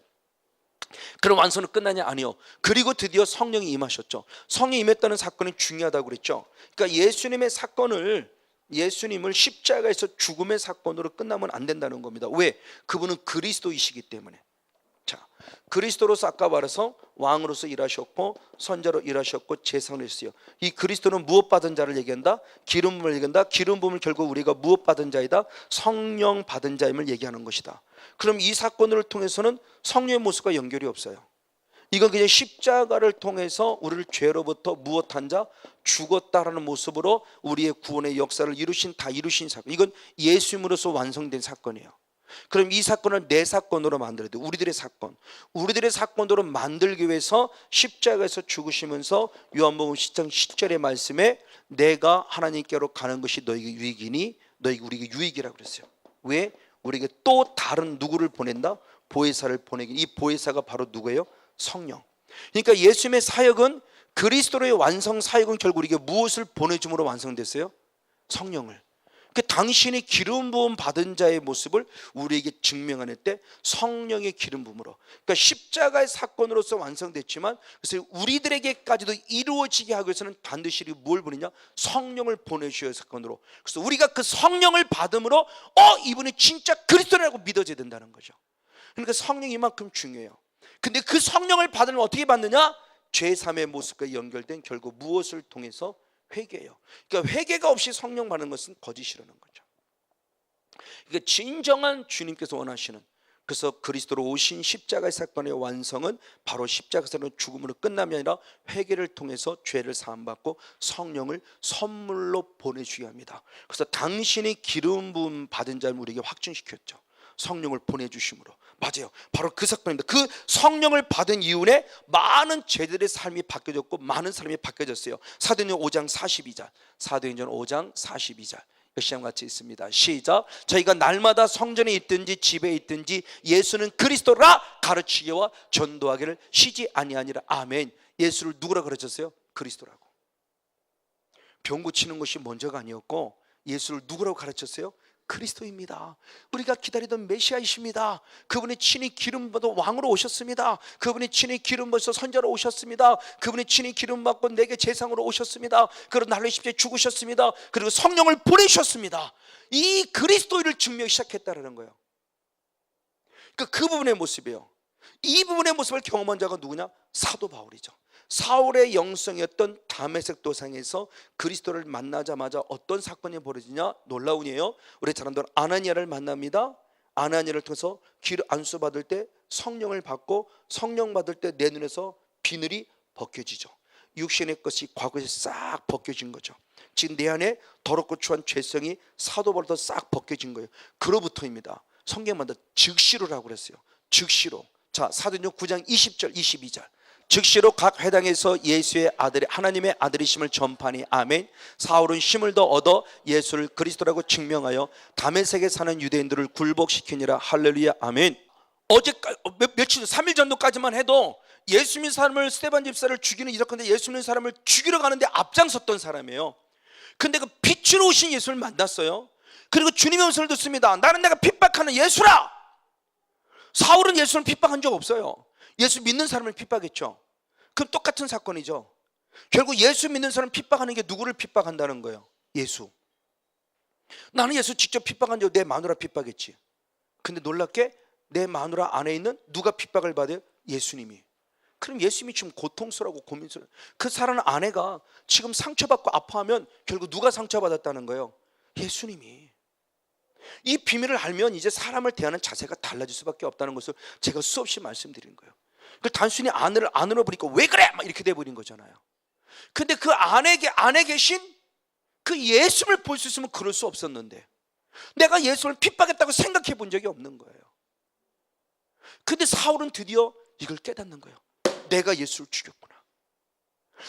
그럼 완성은 끝나냐? 아니요. 그리고 드디어 성령이 임하셨죠. 성령이 임했다는 사건이 중요하다고 그랬죠. 그러니까 예수님을 십자가에서 죽음의 사건으로 끝나면 안 된다는 겁니다. 왜? 그분은 그리스도이시기 때문에. 자, 그리스도로서 아까 말해서 왕으로서 일하셨고 선자로 일하셨고 제사장을 했어요. 이 그리스도는 무엇 받은 자를 얘기한다? 기름 부음을 얘기한다. 기름 부음을 결국 우리가 무엇 받은 자이다? 성령 받은 자임을 얘기하는 것이다. 그럼 이 사건을 통해서는 성령의 모습과 연결이 없어요. 이건 그냥 십자가를 통해서 우리를 죄로부터 무엇한 자? 죽었다라는 모습으로 우리의 구원의 역사를 다 이루신 사건. 이건 예수님으로서 완성된 사건이에요. 그럼 이 사건을 내 사건으로 만들어야 돼. 우리들의 사건으로 만들기 위해서 십자가에서 죽으시면서 요한복음 10장 10절의 말씀에 내가 하나님께로 가는 것이 너에게 유익이니 너에게 우리에게 유익이라고 그랬어요. 왜? 우리에게 또 다른 누구를 보낸다? 보혜사를 보내기. 이 보혜사가 바로 누구예요? 성령. 그러니까 예수님의 사역은 그리스도의 완성 사역은 결국 우리에게 무엇을 보내줌으로 완성됐어요? 성령을. 그 당신이 기름 부음 받은 자의 모습을 우리에게 증명하는 때 성령의 기름 부음으로. 그러니까 십자가의 사건으로서 완성됐지만 그래서 우리들에게까지도 이루어지게 하기 위해서는 반드시 뭘 보내냐? 성령을 보내주셔야 사건으로. 그래서 우리가 그 성령을 받음으로 이분이 진짜 그리스도라고 믿어져야 된다는 거죠. 그러니까 성령이 이만큼 중요해요. 근데 그 성령을 받으면 어떻게 받느냐? 제3의 모습과 연결된 결국 무엇을 통해서? 회개예요. 그러니까 회개가 없이 성령 받는 것은 거짓이라는 거죠. 그러니까 진정한 주님께서 원하시는, 그래서 그리스도로 오신 십자가의 사건의 완성은 바로 십자가에서 죽음으로 끝남이 아니라 회개를 통해서 죄를 사함받고 성령을 선물로 보내주셔야 합니다. 그래서 당신이 기름 부음 받은 자를 우리에게 확증시켰죠. 성령을 보내주심으로. 맞아요. 바로 그 사건입니다. 그 성령을 받은 이후에 많은 죄들의 삶이 바뀌어졌고 많은 사람이 바뀌어졌어요. 사도행전 5장 42절. 사도행전 5장 42절. 시험 같이 있습니다. 시작. 저희가 날마다 성전에 있든지 집에 있든지 예수는 그리스도라 가르치기와 전도하기를 쉬지 아니하니라. 아멘. 예수를 누구라 가르쳤어요? 그리스도라고. 병 고치는 것이 먼저가 아니었고 예수를 누구라고 가르쳤어요? 그리스도입니다. 우리가 기다리던 메시아이십니다. 그분이 친히 기름 받아 왕으로 오셨습니다. 그분이 친히 기름 받아서 선자로 오셨습니다. 그분이 친히 기름 받고 내게 제상으로 오셨습니다. 그리고 나를 십자가에 죽으셨습니다. 그리고 성령을 보내주셨습니다. 이 그리스도를 증명 시작했다는 거예요. 그러니까 그 부분의 모습이에요. 이 부분의 모습을 경험한 자가 누구냐? 사도 바울이죠. 사울의 영성이었던 다메섹 도상에서 그리스도를 만나자마자 어떤 사건이 벌어지냐? 놀라운 일이에요. 우리 잘 아는 아나니아를 만납니다. 아나니아를 통해서 길 안수 받을 때 성령을 받고 성령 받을 때 내 눈에서 비늘이 벗겨지죠. 육신의 것이 과거에 싹 벗겨진 거죠. 지금 내 안에 더럽고 추한 죄성이 사도 바울도 싹 벗겨진 거예요. 그로부터입니다. 성경마다 즉시로라고 그랬어요. 즉시로. 자, 사도행전 9장 20절 22절. 즉시로 각 회당에서 예수의 아들이 하나님의 아들이심을 전파하니. 아멘. 사울은 힘을 더 얻어 예수를 그리스도라고 증명하여 다메섹에 사는 유대인들을 굴복시키니라. 할렐루야. 아멘. 며칠 3일 전도까지만 해도 예수 믿는 사람을 스데반 집사를 죽이는 이적한데 예수 믿는 사람을 죽이러 가는데 앞장섰던 사람이에요. 근데 그 빛으로 오신 예수를 만났어요. 그리고 주님의 음성을 듣습니다. 나는 내가 핍박하는 예수라. 사울은 예수를 핍박한 적 없어요. 예수 믿는 사람을 핍박했죠. 그럼 똑같은 사건이죠. 결국 예수 믿는 사람 핍박하는 게 누구를 핍박한다는 거예요? 예수. 나는 예수 직접 핍박한 적 내 마누라 핍박했지. 근데 놀랍게 내 마누라 안에 있는 누가 핍박을 받아요? 예수님이. 그럼 예수님이 지금 고통스러워 고민스러워. 그 사랑하는 아내가 지금 상처받고 아파하면 결국 누가 상처받았다는 거예요? 예수님이. 이 비밀을 알면 이제 사람을 대하는 자세가 달라질 수밖에 없다는 것을 제가 수없이 말씀드린 거예요. 단순히 아내로 보니까 왜 그래? 막 이렇게 돼버린 거잖아요. 근데 그 안에 계신 그 예수를 볼 수 있으면 그럴 수 없었는데 내가 예수를 핍박했다고 생각해 본 적이 없는 거예요. 근데 사울은 드디어 이걸 깨닫는 거예요. 내가 예수를 죽였구나.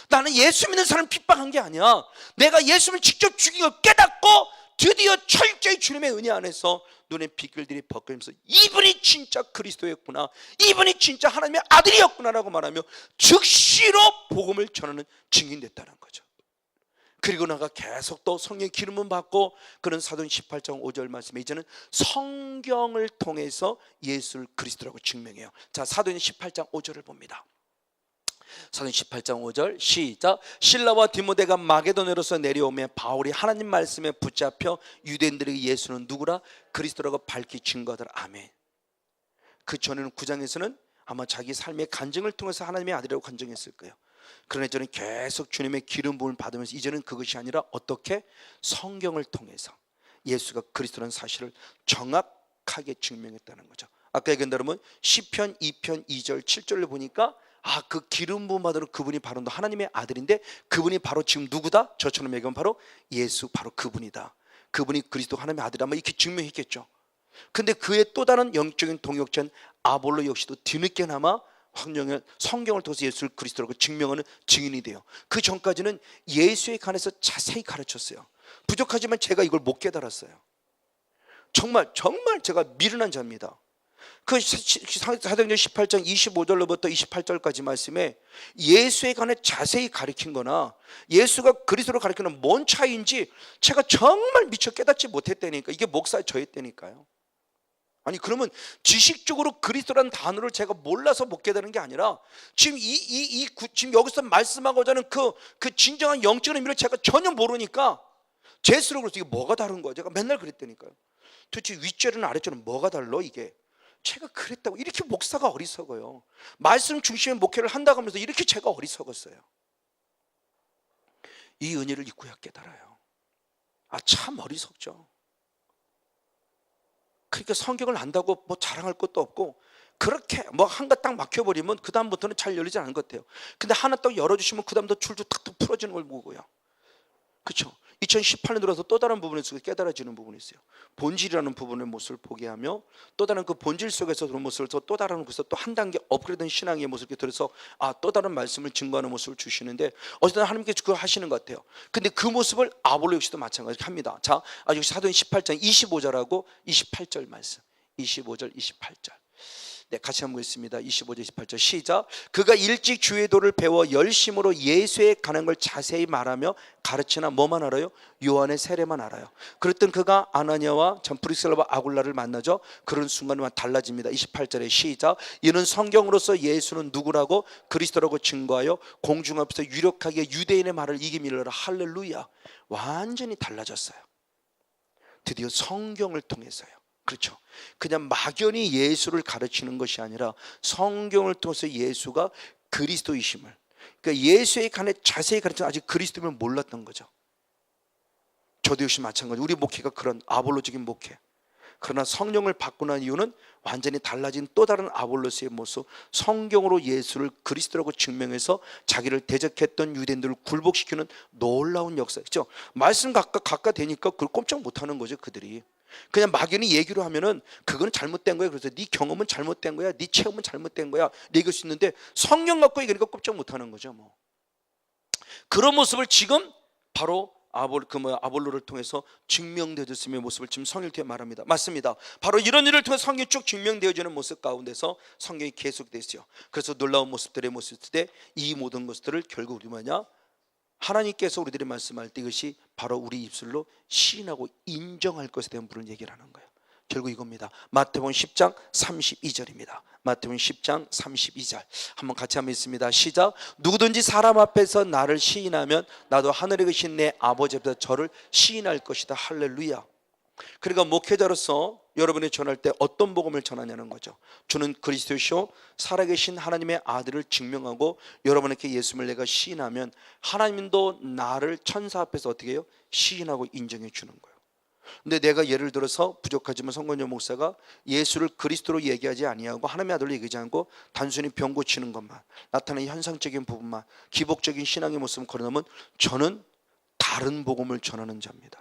나는 예수 믿는 사람 핍박한 게 아니야. 내가 예수를 직접 죽인 걸 깨닫고 드디어 철저히 주님의 은혜 안에서 눈에 빛들이 벗겨지면서 이분이 진짜 그리스도였구나, 이분이 진짜 하나님의 아들이었구나라고 말하며 즉시로 복음을 전하는 증인됐다는 거죠. 그리고 나가 계속 또 성령의 기름을 받고, 그런 사도행 18장 5절 말씀에 이제는 성경을 통해서 예수를 그리스도라고 증명해요. 자, 사도행 18장 5절을 봅니다. 사도행 18장 5절 시작. 실라와 디모데가 마게도냐로서 내려오며 바울이 하나님 말씀에 붙잡혀 유대인들에게 예수는 누구라 그리스도라고 밝히 증거하더라. 아멘. 그 전에는 9장에서는 아마 자기 삶의 간증을 통해서 하나님의 아들이라고 간증했을 거예요. 그러나 저는 계속 주님의 기름 부음을 받으면서 이제는 그것이 아니라 어떻게? 성경을 통해서 예수가 그리스도라는 사실을 정확하게 증명했다는 거죠. 아까 얘기한 대로 시편 2편 2절 7절을 보니까 그 기름 부음 받은 그분이 바로 하나님의 아들인데, 그분이 바로 지금 누구다? 저처럼 얘기하면 바로 예수, 바로 그분이다. 그분이 그리스도 하나님의 아들이다, 아마 이렇게 증명했겠죠. 근데 그의 또 다른 영적인 동역자인 아볼로 역시도 뒤늦게나마 성경을 통해서 예수를 그리스도라고 증명하는 증인이 돼요. 그 전까지는 예수에 관해서 자세히 가르쳤어요. 부족하지만 제가 이걸 못 깨달았어요. 정말 제가 미련한 자입니다. 그 사도행전 18장 25절로부터 28절까지 말씀에 예수에 관해 자세히 가르친 거나 예수가 그리스도로 가르치는 뭔 차이인지 제가 정말 미처 깨닫지 못했다니까. 이게 목사의 저였다니까요. 아니, 그러면 지식적으로 그리스도라는 단어를 제가 몰라서 못 깨달은 게 아니라 지금 지금 여기서 말씀하고자 하는 그 진정한 영적인 의미를 제가 전혀 모르니까 제 스스로 그래서 이게 뭐가 다른 거야? 제가 맨날 그랬다니까요. 도대체 윗줄은 아랫줄은 뭐가 달라 이게? 제가 그랬다고. 이렇게 목사가 어리석어요. 말씀 중심의 목회를 한다고 하면서 이렇게 제가 어리석었어요. 이 은혜를 잊고야 깨달아요. 참 어리석죠. 그러니까 성경을 안다고 자랑할 것도 없고, 그렇게 한 가 딱 막혀버리면 그 다음부터는 잘 열리지 않은 것 같아요. 근데 하나 딱 열어주시면 그 다음부터 줄줄 탁탁 풀어지는 걸 보고요. 그렇죠? 2018년 들어서 또 다른 부분에서 깨달아지는 부분이 있어요. 본질이라는 부분의 모습을 보게 하며, 또 다른 그 본질 속에서 그런 모습을 또 다른 곳에서 또 한 단계 업그레이드된 신앙의 모습을 들어서 또 다른 말씀을 증거하는 모습을 주시는데, 어쨌든 하나님께서 그걸 하시는 것 같아요. 근데 그 모습을 아볼로 역시도 마찬가지로 합니다. 자, 여기 사도행 18장 25절하고 28절 말씀, 25절 28절. 네, 같이 한번 보겠습니다. 25절 28절 시작. 그가 일찍 주의 도를 배워 열심으로 예수에 관한 걸 자세히 말하며 가르치나 뭐만 알아요? 요한의 세례만 알아요. 그랬던 그가 아나니아와 프리스라와 아굴라를 만나죠. 그런 순간만 달라집니다. 28절에 시작. 이는 성경으로서 예수는 누구라고 그리스도라고 증거하여 공중 앞에서 유력하게 유대인의 말을 이기밀어라. 할렐루야. 완전히 달라졌어요. 드디어 성경을 통해서요. 그렇죠. 그냥 막연히 예수를 가르치는 것이 아니라 성경을 통해서 예수가 그리스도이심을, 그러니까 예수에 관해 자세히 가르치는 아직 그리스도임을 몰랐던 거죠. 저도 역시 마찬가지. 우리 목회가 그런 아볼로적인 목회. 그러나 성령을 받고 난 이유는 완전히 달라진 또 다른 아볼로스의 모습, 성경으로 예수를 그리스도라고 증명해서 자기를 대적했던 유대인들을 굴복시키는 놀라운 역사. 그렇죠? 말씀 가까 되니까 그걸 꼼짝 못하는 거죠. 그들이 그냥 막연히 얘기로 하면은 그거는 잘못된 거야. 그래서 네 경험은 잘못된 거야, 네 체험은 잘못된 거야, 얘기할 수 있는데 성경 갖고 얘기하니까 꼼짝 못하는 거죠. 그런 모습을 지금 바로 아볼로를 통해서 증명되어졌음의 모습을 지금 성경에 말합니다. 맞습니다. 바로 이런 일을 통해 성경이 쭉 증명되어지는 모습 가운데서 성경이 계속됐어요. 그래서 놀라운 모습들의 모습인데, 이 모든 것들을 결국 우리 뭐냐? 하나님께서 우리들이 말씀할 때 이것이 바로 우리 입술로 시인하고 인정할 것에 대한 부분을 얘기를 하는 거예요. 결국 이겁니다. 마태복음 10장 32절입니다. 마태복음 10장 32절 한번 같이 한번 읽습니다. 시작. 누구든지 사람 앞에서 나를 시인하면 나도 하늘에 계신 내 아버지 앞에서 저를 시인할 것이다. 할렐루야. 그러니까 목회자로서 여러분이 전할 때 어떤 복음을 전하냐는 거죠. 주는 그리스도시요 살아계신 하나님의 아들을 증명하고 여러분에게 예수를 내가 시인하면 하나님도 나를 천사 앞에서 어떻게 해요? 시인하고 인정해 주는 거예요. 근데 내가 예를 들어서 부족하지만 성건영 목사가 예수를 그리스도로 얘기하지 아니하고 하나님의 아들로 얘기하지 않고 단순히 병 고치는 것만, 나타나는 현상적인 부분만, 기복적인 신앙의 모습을 걸어놓으면 저는 다른 복음을 전하는 자입니다.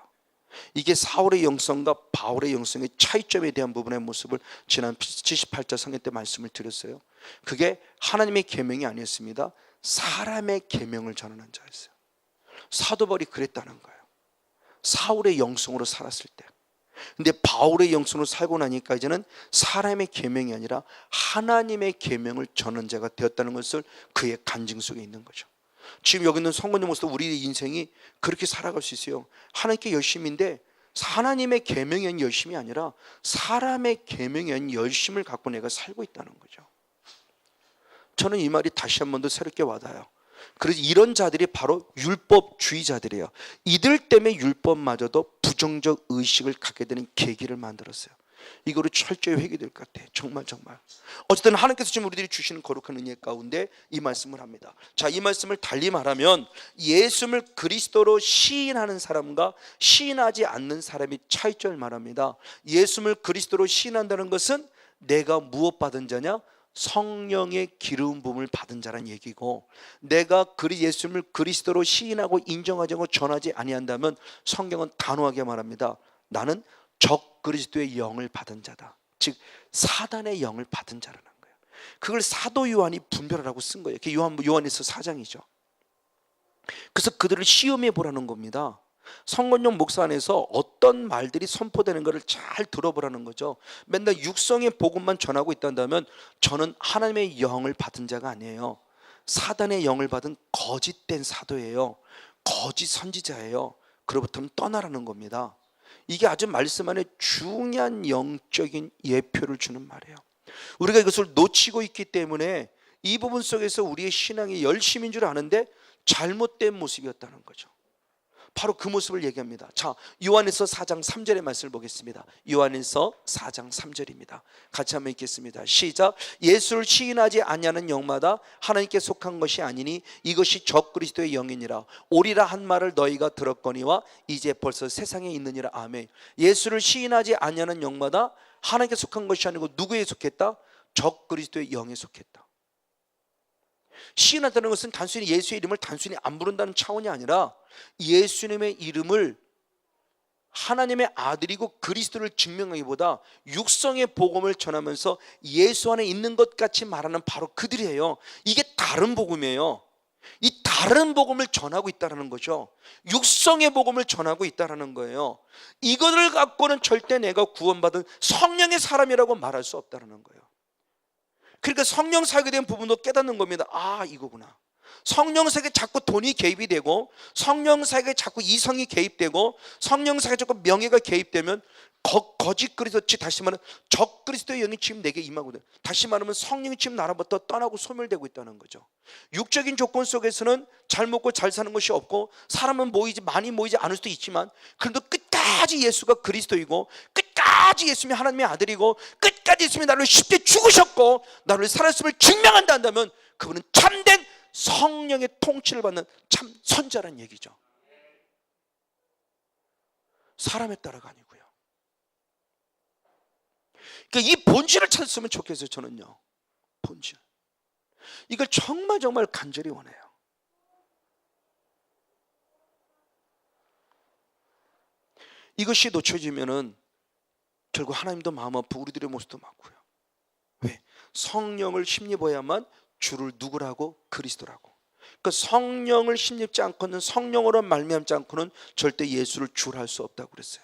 이게 사울의 영성과 바울의 영성의 차이점에 대한 부분의 모습을 지난 78자 성회 때 말씀을 드렸어요. 그게 하나님의 계명이 아니었습니다. 사람의 계명을 전하는 자였어요. 사도 바울이 그랬다는 거예요. 사울의 영성으로 살았을 때. 근데 바울의 영성으로 살고 나니까 이제는 사람의 계명이 아니라 하나님의 계명을 전하는 자가 되었다는 것을 그의 간증 속에 있는 거죠. 지금 여기 있는 성도님 모습도 우리의 인생이 그렇게 살아갈 수 있어요. 하나님께 열심인데 하나님의 계명이 아닌 열심이 아니라 사람의 계명이 아닌 열심을 갖고 내가 살고 있다는 거죠. 저는 이 말이 다시 한 번 더 새롭게 와닿아요. 그래서 이런 자들이 바로 율법주의자들이에요. 이들 때문에 율법마저도 부정적 의식을 갖게 되는 계기를 만들었어요. 이거로 철저히 회개될 것 같아요. 정말. 어쨌든 하나님께서 지금 우리들이 주시는 거룩한 은혜 가운데 이 말씀을 합니다. 자, 이 말씀을 달리 말하면 예수를 그리스도로 시인하는 사람과 시인하지 않는 사람이 차이점을 말합니다. 예수를 그리스도로 시인한다는 것은 내가 무엇 받은 자냐? 성령의 기름 부음을 받은 자란 얘기고, 내가 예수님을 그리스도로 시인하고 인정하지 않고 전하지 아니한다면 성경은 단호하게 말합니다. 나는 적 그리스도의 영을 받은 자다. 즉 사단의 영을 받은 자라는 거예요. 그걸 사도 요한이 분별하라고 쓴 거예요. 그게 요한에서 4장이죠. 그래서 그들을 시험해 보라는 겁니다. 성건용 목사 안에서 어떤 말들이 선포되는 것을 잘 들어보라는 거죠. 맨날 육성의 복음만 전하고 있다면 저는 하나님의 영을 받은 자가 아니에요. 사단의 영을 받은 거짓된 사도예요. 거짓 선지자예요. 그로부터 떠나라는 겁니다. 이게 아주 말씀 안에 중요한 영적인 예표를 주는 말이에요. 우리가 이것을 놓치고 있기 때문에 이 부분 속에서 우리의 신앙이 열심인 줄 아는데 잘못된 모습이었다는 거죠. 바로 그 모습을 얘기합니다. 자, 요한에서 4장 3절의 말씀을 보겠습니다. 요한에서 4장 3절입니다. 같이 한번 읽겠습니다. 시작. 예수를 시인하지 아니하는 영마다 하나님께 속한 것이 아니니 이것이 적 그리스도의 영이니라. 오리라 한 말을 너희가 들었거니와 이제 벌써 세상에 있느니라. 아멘. 예수를 시인하지 아니하는 영마다 하나님께 속한 것이 아니고 누구에 속했다? 적 그리스도의 영에 속했다. 시인한다는 것은 단순히 예수의 이름을 단순히 안 부른다는 차원이 아니라 예수님의 이름을 하나님의 아들이고 그리스도를 증명하기보다 육성의 복음을 전하면서 예수 안에 있는 것 같이 말하는 바로 그들이에요. 이게 다른 복음이에요. 이 다른 복음을 전하고 있다는 거죠. 육성의 복음을 전하고 있다는 거예요. 이것을 갖고는 절대 내가 구원받은 성령의 사람이라고 말할 수 없다는 거예요. 그러니까 성령 사역에 대한 부분도 깨닫는 겁니다. 아, 이거구나. 성령 사역에 자꾸 돈이 개입이 되고, 성령 사역에 자꾸 이성이 개입되고, 성령 사역에 자꾸 명예가 개입되면 거짓 그리스도, 다시 말하면 적 그리스도의 영이 지금 내게 임하거든. 다시 말하면 성령이 지금 나로부터 떠나고 소멸되고 있다는 거죠. 육적인 조건 속에서는 잘 먹고 잘 사는 것이 없고, 사람은 많이 모이지 않을 수도 있지만, 그래도 끝까지 예수가 그리스도이고, 끝까지 예수님이 하나님의 아들이고, 끝까지 예수님이 나를 쉽게 죽으셨고 나를 살았음을 증명한다 한다면 그분은 참된 성령의 통치를 받는 참 선자란 얘기죠. 사람에 따라가 아니고요. 그러니까 이 본질을 찾았으면 좋겠어요. 저는요, 본질, 이걸 정말 간절히 원해요. 이것이 놓쳐지면은 결국 하나님도 마음 아프고 우리들의 모습도 많고요. 왜? 성령을 힘입어야만 주를 누구라고? 그리스도라고. 그러니까 성령을 힘입지 않고는, 성령으로 말미암지 않고는 절대 예수를 주로 할 수 없다고 그랬어요.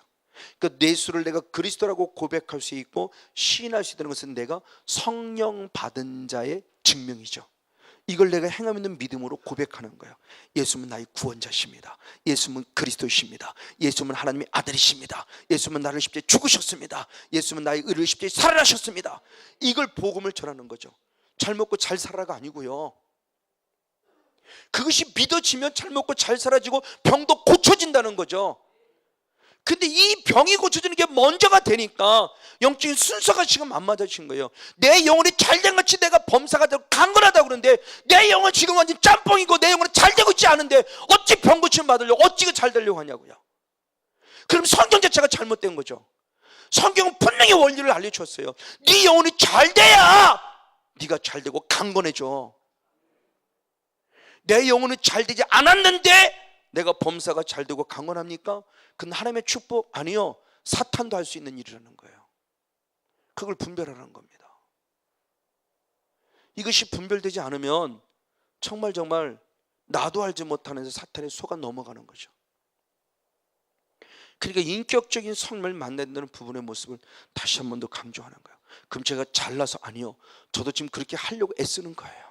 그러니까 예수를 내가 그리스도라고 고백할 수 있고 시인할 수 있다는 것은 내가 성령 받은 자의 증명이죠. 이걸 내가 행함 있는 믿음으로 고백하는 거예요. 예수님은 나의 구원자십니다. 예수님은 그리스도이십니다. 예수님은 하나님의 아들이십니다. 예수님은 나를 십자가에 죽으셨습니다. 예수님은 나의 의를 십자가에 살아나셨습니다. 이걸 복음을 전하는 거죠. 잘 먹고 잘 살아가 아니고요. 그것이 믿어지면 잘 먹고 잘 살아지고 병도 고쳐진다는 거죠. 근데 이 병이 고쳐지는 게 먼저가 되니까 영적인 순서가 지금 안 맞아진 거예요. 내 영혼이 잘된 같이 내가 범사가 되고 강건하다고 그러는데 내 영혼 지금 완전 짬뽕이고 내 영혼은 잘 되고 있지 않은데 어찌 병 고침 받으려고, 어찌 잘 되려고 하냐고요. 그럼 성경 자체가 잘못된 거죠. 성경은 분명히 원리를 알려줬어요. 네 영혼이 잘 돼야 네가 잘 되고 강건해져. 내 영혼이 잘 되지 않았는데 내가 범사가 잘 되고 강건합니까? 그건 하나님의 축복 아니요, 사탄도 할 수 있는 일이라는 거예요. 그걸 분별하라는 겁니다. 이것이 분별되지 않으면 정말 나도 알지 못하는 사탄의 속아 넘어가는 거죠. 그러니까 인격적인 성령을 만나는 부분의 모습을 다시 한 번 더 강조하는 거예요. 그럼 제가 잘나서 아니요, 저도 지금 그렇게 하려고 애쓰는 거예요.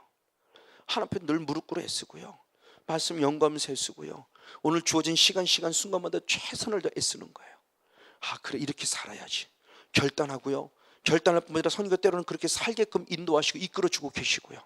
하나님 앞에 늘 무릎 꿇어 애쓰고요, 말씀 연구하면서 애쓰고요, 오늘 주어진 시간 순간마다 최선을 다 애쓰는 거예요. 아, 그래, 이렇게 살아야지 결단하고요, 결단할 뿐만 아니라 성령과 때로는 그렇게 살게끔 인도하시고 이끌어주고 계시고요.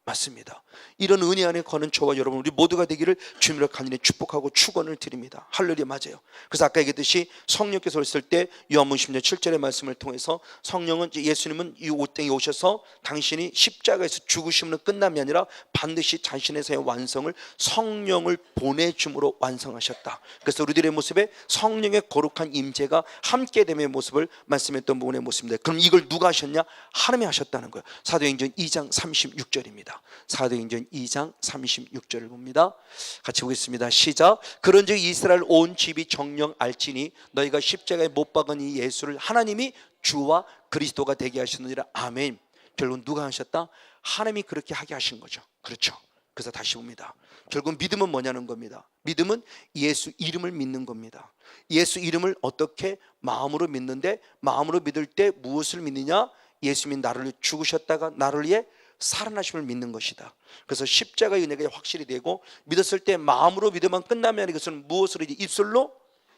맞습니다. 이런 은혜 안에 거는 저와 여러분 우리 모두가 되기를 주님으로 간절히 축복하고 축원을 드립니다. 할렐루야. 맞아요. 그래서 아까 얘기했듯이 성령께서 오실 때 요한복음 10장 7절의 말씀을 통해서 성령은, 예수님은 이 땅에 오셔서 당신이 십자가에서 죽으심으로 끝남이 아니라 반드시 자신의 사의 완성을 성령을 보내줌으로 완성하셨다. 그래서 우리들의 모습에 성령의 거룩한 임재가 함께됨의 모습을 말씀했던 부분의 모습입니다. 그럼 이걸 누가 하셨냐? 하나님이 하셨다는 거예요. 사도행전 2장 36절입니다. 사도행전 2장 36절을 봅니다. 같이 보겠습니다. 시작. 그런즉 이스라엘 온 집이 정령 알지니 너희가 십자가에 못 박은 이 예수를 하나님이 주와 그리스도가 되게 하셨느니라. 아멘. 결국 누가 하셨다? 하나님이 그렇게 하게 하신 거죠. 그렇죠. 그래서 다시 봅니다. 결국 믿음은 뭐냐는 겁니다. 믿음은 예수 이름을 믿는 겁니다. 예수 이름을 어떻게? 마음으로 믿는데, 마음으로 믿을 때 무엇을 믿느냐? 예수님이 나를 위해 죽으셨다가 나를 위해 살아나심을 믿는 것이다. 그래서 십자가의 은혜가 확실히 되고, 믿었을 때 마음으로 믿으면 끝나면 이것은 무엇으로? 이제 입술로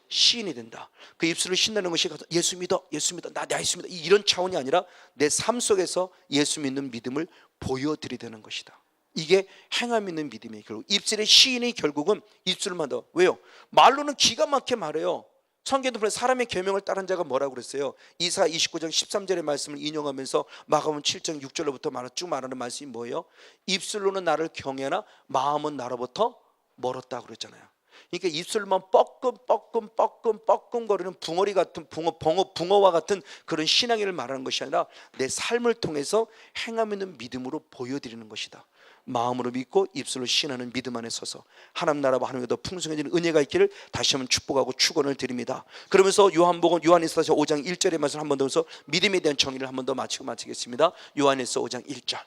시인이 된다. 그 입술로 신나는 것이 예수 믿어, 예수 믿어, 나 예수 믿어, 이런 차원이 아니라 내 삶 속에서 예수 믿는 믿음을 보여드리는 것이다. 이게 행함 있는 믿음이에요. 결국 입술의 시인이 결국은 입술만 더. 왜요? 말로는 기가 막히게 말해요. 성경도 보면 사람의 계명을 따른 자가 뭐라고 그랬어요? 이사 29장 13절의 말씀을 인용하면서 마가복음 7장 6절로부터 쭉 말하는 말씀이 뭐예요? 입술로는 나를 경외하나 마음은 나로부터 멀었다고 그랬잖아요. 그러니까 입술만 뻐끔거리는 붕어리 같은 붕어와 같은 그런 신앙을 말하는 것이 아니라 내 삶을 통해서 행함 있는 믿음으로 보여드리는 것이다. 마음으로 믿고 입술로 신하는 믿음 안에 서서 하나님 나라와 하나님과 더 풍성해지는 은혜가 있기를 다시 한번 축복하고 축원을 드립니다. 그러면서 요한에서 5장 1절의 말씀을 한 번 더 해서 믿음에 대한 정의를 한 번 더 마치겠습니다. 요한에서 5장 1절.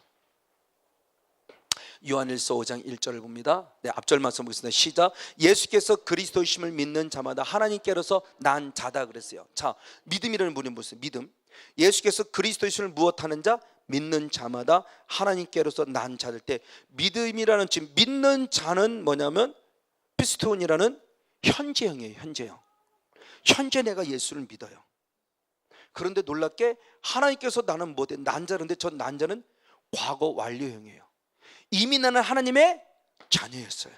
요한일서 5장 1절을 봅니다. 네, 앞절 말씀 보겠습니다. 시작. 예수께서 그리스도이심을 믿는 자마다 하나님께로서 난 자다 그랬어요. 자, 믿음이라는 분이 무슨 믿음? 예수께서 그리스도이심을 무엇하는 자? 믿는 자마다 하나님께로서 난 자들 때, 믿음이라는, 지금 믿는 자는 뭐냐면 피스톤이라는 현재형이에요. 현재형. 현재 내가 예수를 믿어요. 그런데 놀랍게 하나님께서 나는 뭐돼? 난자인데 저 난자는 과거 완료형이에요. 이미 나는 하나님의 자녀였어요.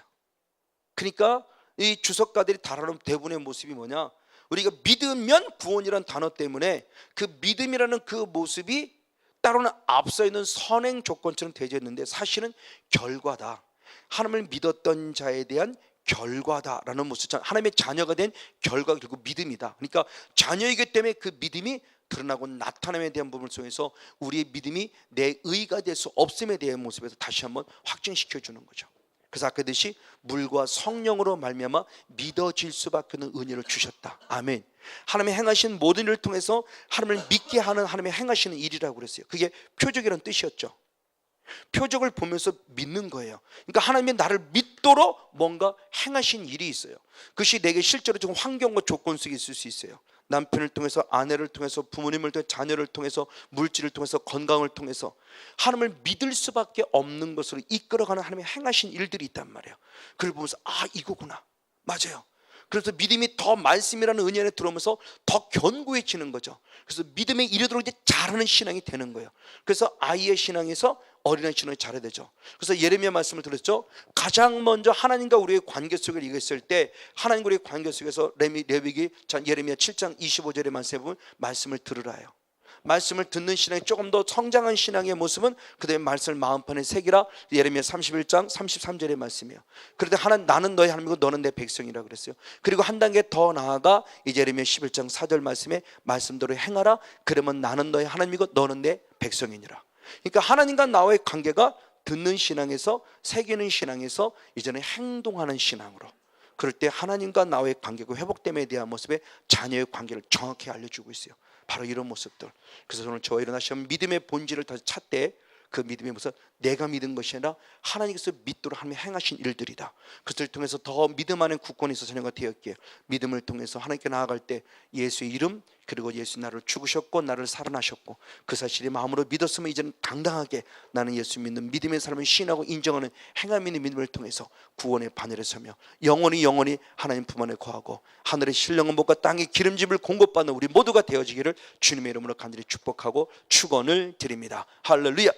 그러니까 이 주석가들이 다루는 대부분의 모습이 뭐냐? 우리가 믿으면 구원이라는 단어 때문에 그 믿음이라는 그 모습이 따로는 앞서 있는 선행 조건처럼 되어있는데 사실은 결과다. 하나님을 믿었던 자에 대한 결과다라는 모습. 하나님의 자녀가 된 결과가 결국 믿음이다. 그러니까 자녀이기 때문에 그 믿음이 드러나고 나타남에 대한 부분을 통해서 우리의 믿음이 내 의가 될 수 없음에 대한 모습에서 다시 한번 확증시켜 주는 거죠. 그래서 아까 듯이 물과 성령으로 말미암아 믿어질 수밖에 없는 은혜를 주셨다. 아멘. 하나님의 행하신 모든 일을 통해서 하나님을 믿게 하는 하나님의 행하시는 일이라고 그랬어요. 그게 표적이라는 뜻이었죠. 표적을 보면서 믿는 거예요. 그러니까 하나님이 나를 믿도록 뭔가 행하신 일이 있어요. 그것이 내게 실제로 지금 환경과 조건 속에 있을 수 있어요. 남편을 통해서, 아내를 통해서, 부모님을 통해서, 자녀를 통해서, 물질을 통해서, 건강을 통해서 하나님을 믿을 수밖에 없는 것으로 이끌어가는 하나님의 행하신 일들이 있단 말이에요. 그걸 보면서 아, 이거구나. 맞아요. 그래서 믿음이 더 말씀이라는 은혜 안에 들어오면서 더 견고해지는 거죠. 그래서 믿음에 이르도록 이제 잘하는 신앙이 되는 거예요. 그래서 아이의 신앙에서 어린아이 신앙이 잘해야 되죠. 그래서 예레미야 말씀을 들었죠. 가장 먼저 하나님과 우리의 관계 속을 이겼을 때 하나님과 우리의 관계 속에서 레위기 예레미야 7장 25절의 말씀에 보면 말씀을 들으라요. 말씀을 듣는 신앙이 조금 더 성장한 신앙의 모습은 그다음에 말씀을 마음판에 새기라. 예레미야 31장 33절의 말씀이에요. 그런데 나는 너의 하나님이고 너는 내 백성이라 그랬어요. 그리고 한 단계 더 나아가 이제 예레미야 11장 4절 말씀에 말씀대로 행하라. 그러면 나는 너의 하나님이고 너는 내 백성이니라. 그러니까 하나님과 나와의 관계가 듣는 신앙에서, 새기는 신앙에서 이제는 행동하는 신앙으로, 그럴 때 하나님과 나와의 관계가 회복됨에 대한 모습에 자녀의 관계를 정확히 알려주고 있어요. 바로 이런 모습들. 그래서 오늘 저와 일어나시면 믿음의 본질을 다시 찾되 그 믿음의 모습, 내가 믿은 것이 아니라 하나님께서 믿도록 하나님이 행하신 일들이다. 그것을 통해서 더 믿음 안에 굳건히 있어 자녀가 되었기에 믿음을 통해서 하나님께 나아갈 때 예수의 이름 그리고 예수 나를 죽으셨고 나를 살아나셨고 그 사실이 마음으로 믿었으면 이제는 당당하게 나는 예수 믿는 믿음의 사람을 시인하고 인정하는 행함 있는 믿음을 통해서 구원의 바늘에 서며 영원히 하나님 품 안에 거하고 하늘의 신령한 복과 땅의 기름짐을 공급받는 우리 모두가 되어지기를 주님의 이름으로 간절히 축복하고 축원을 드립니다. 할렐루야.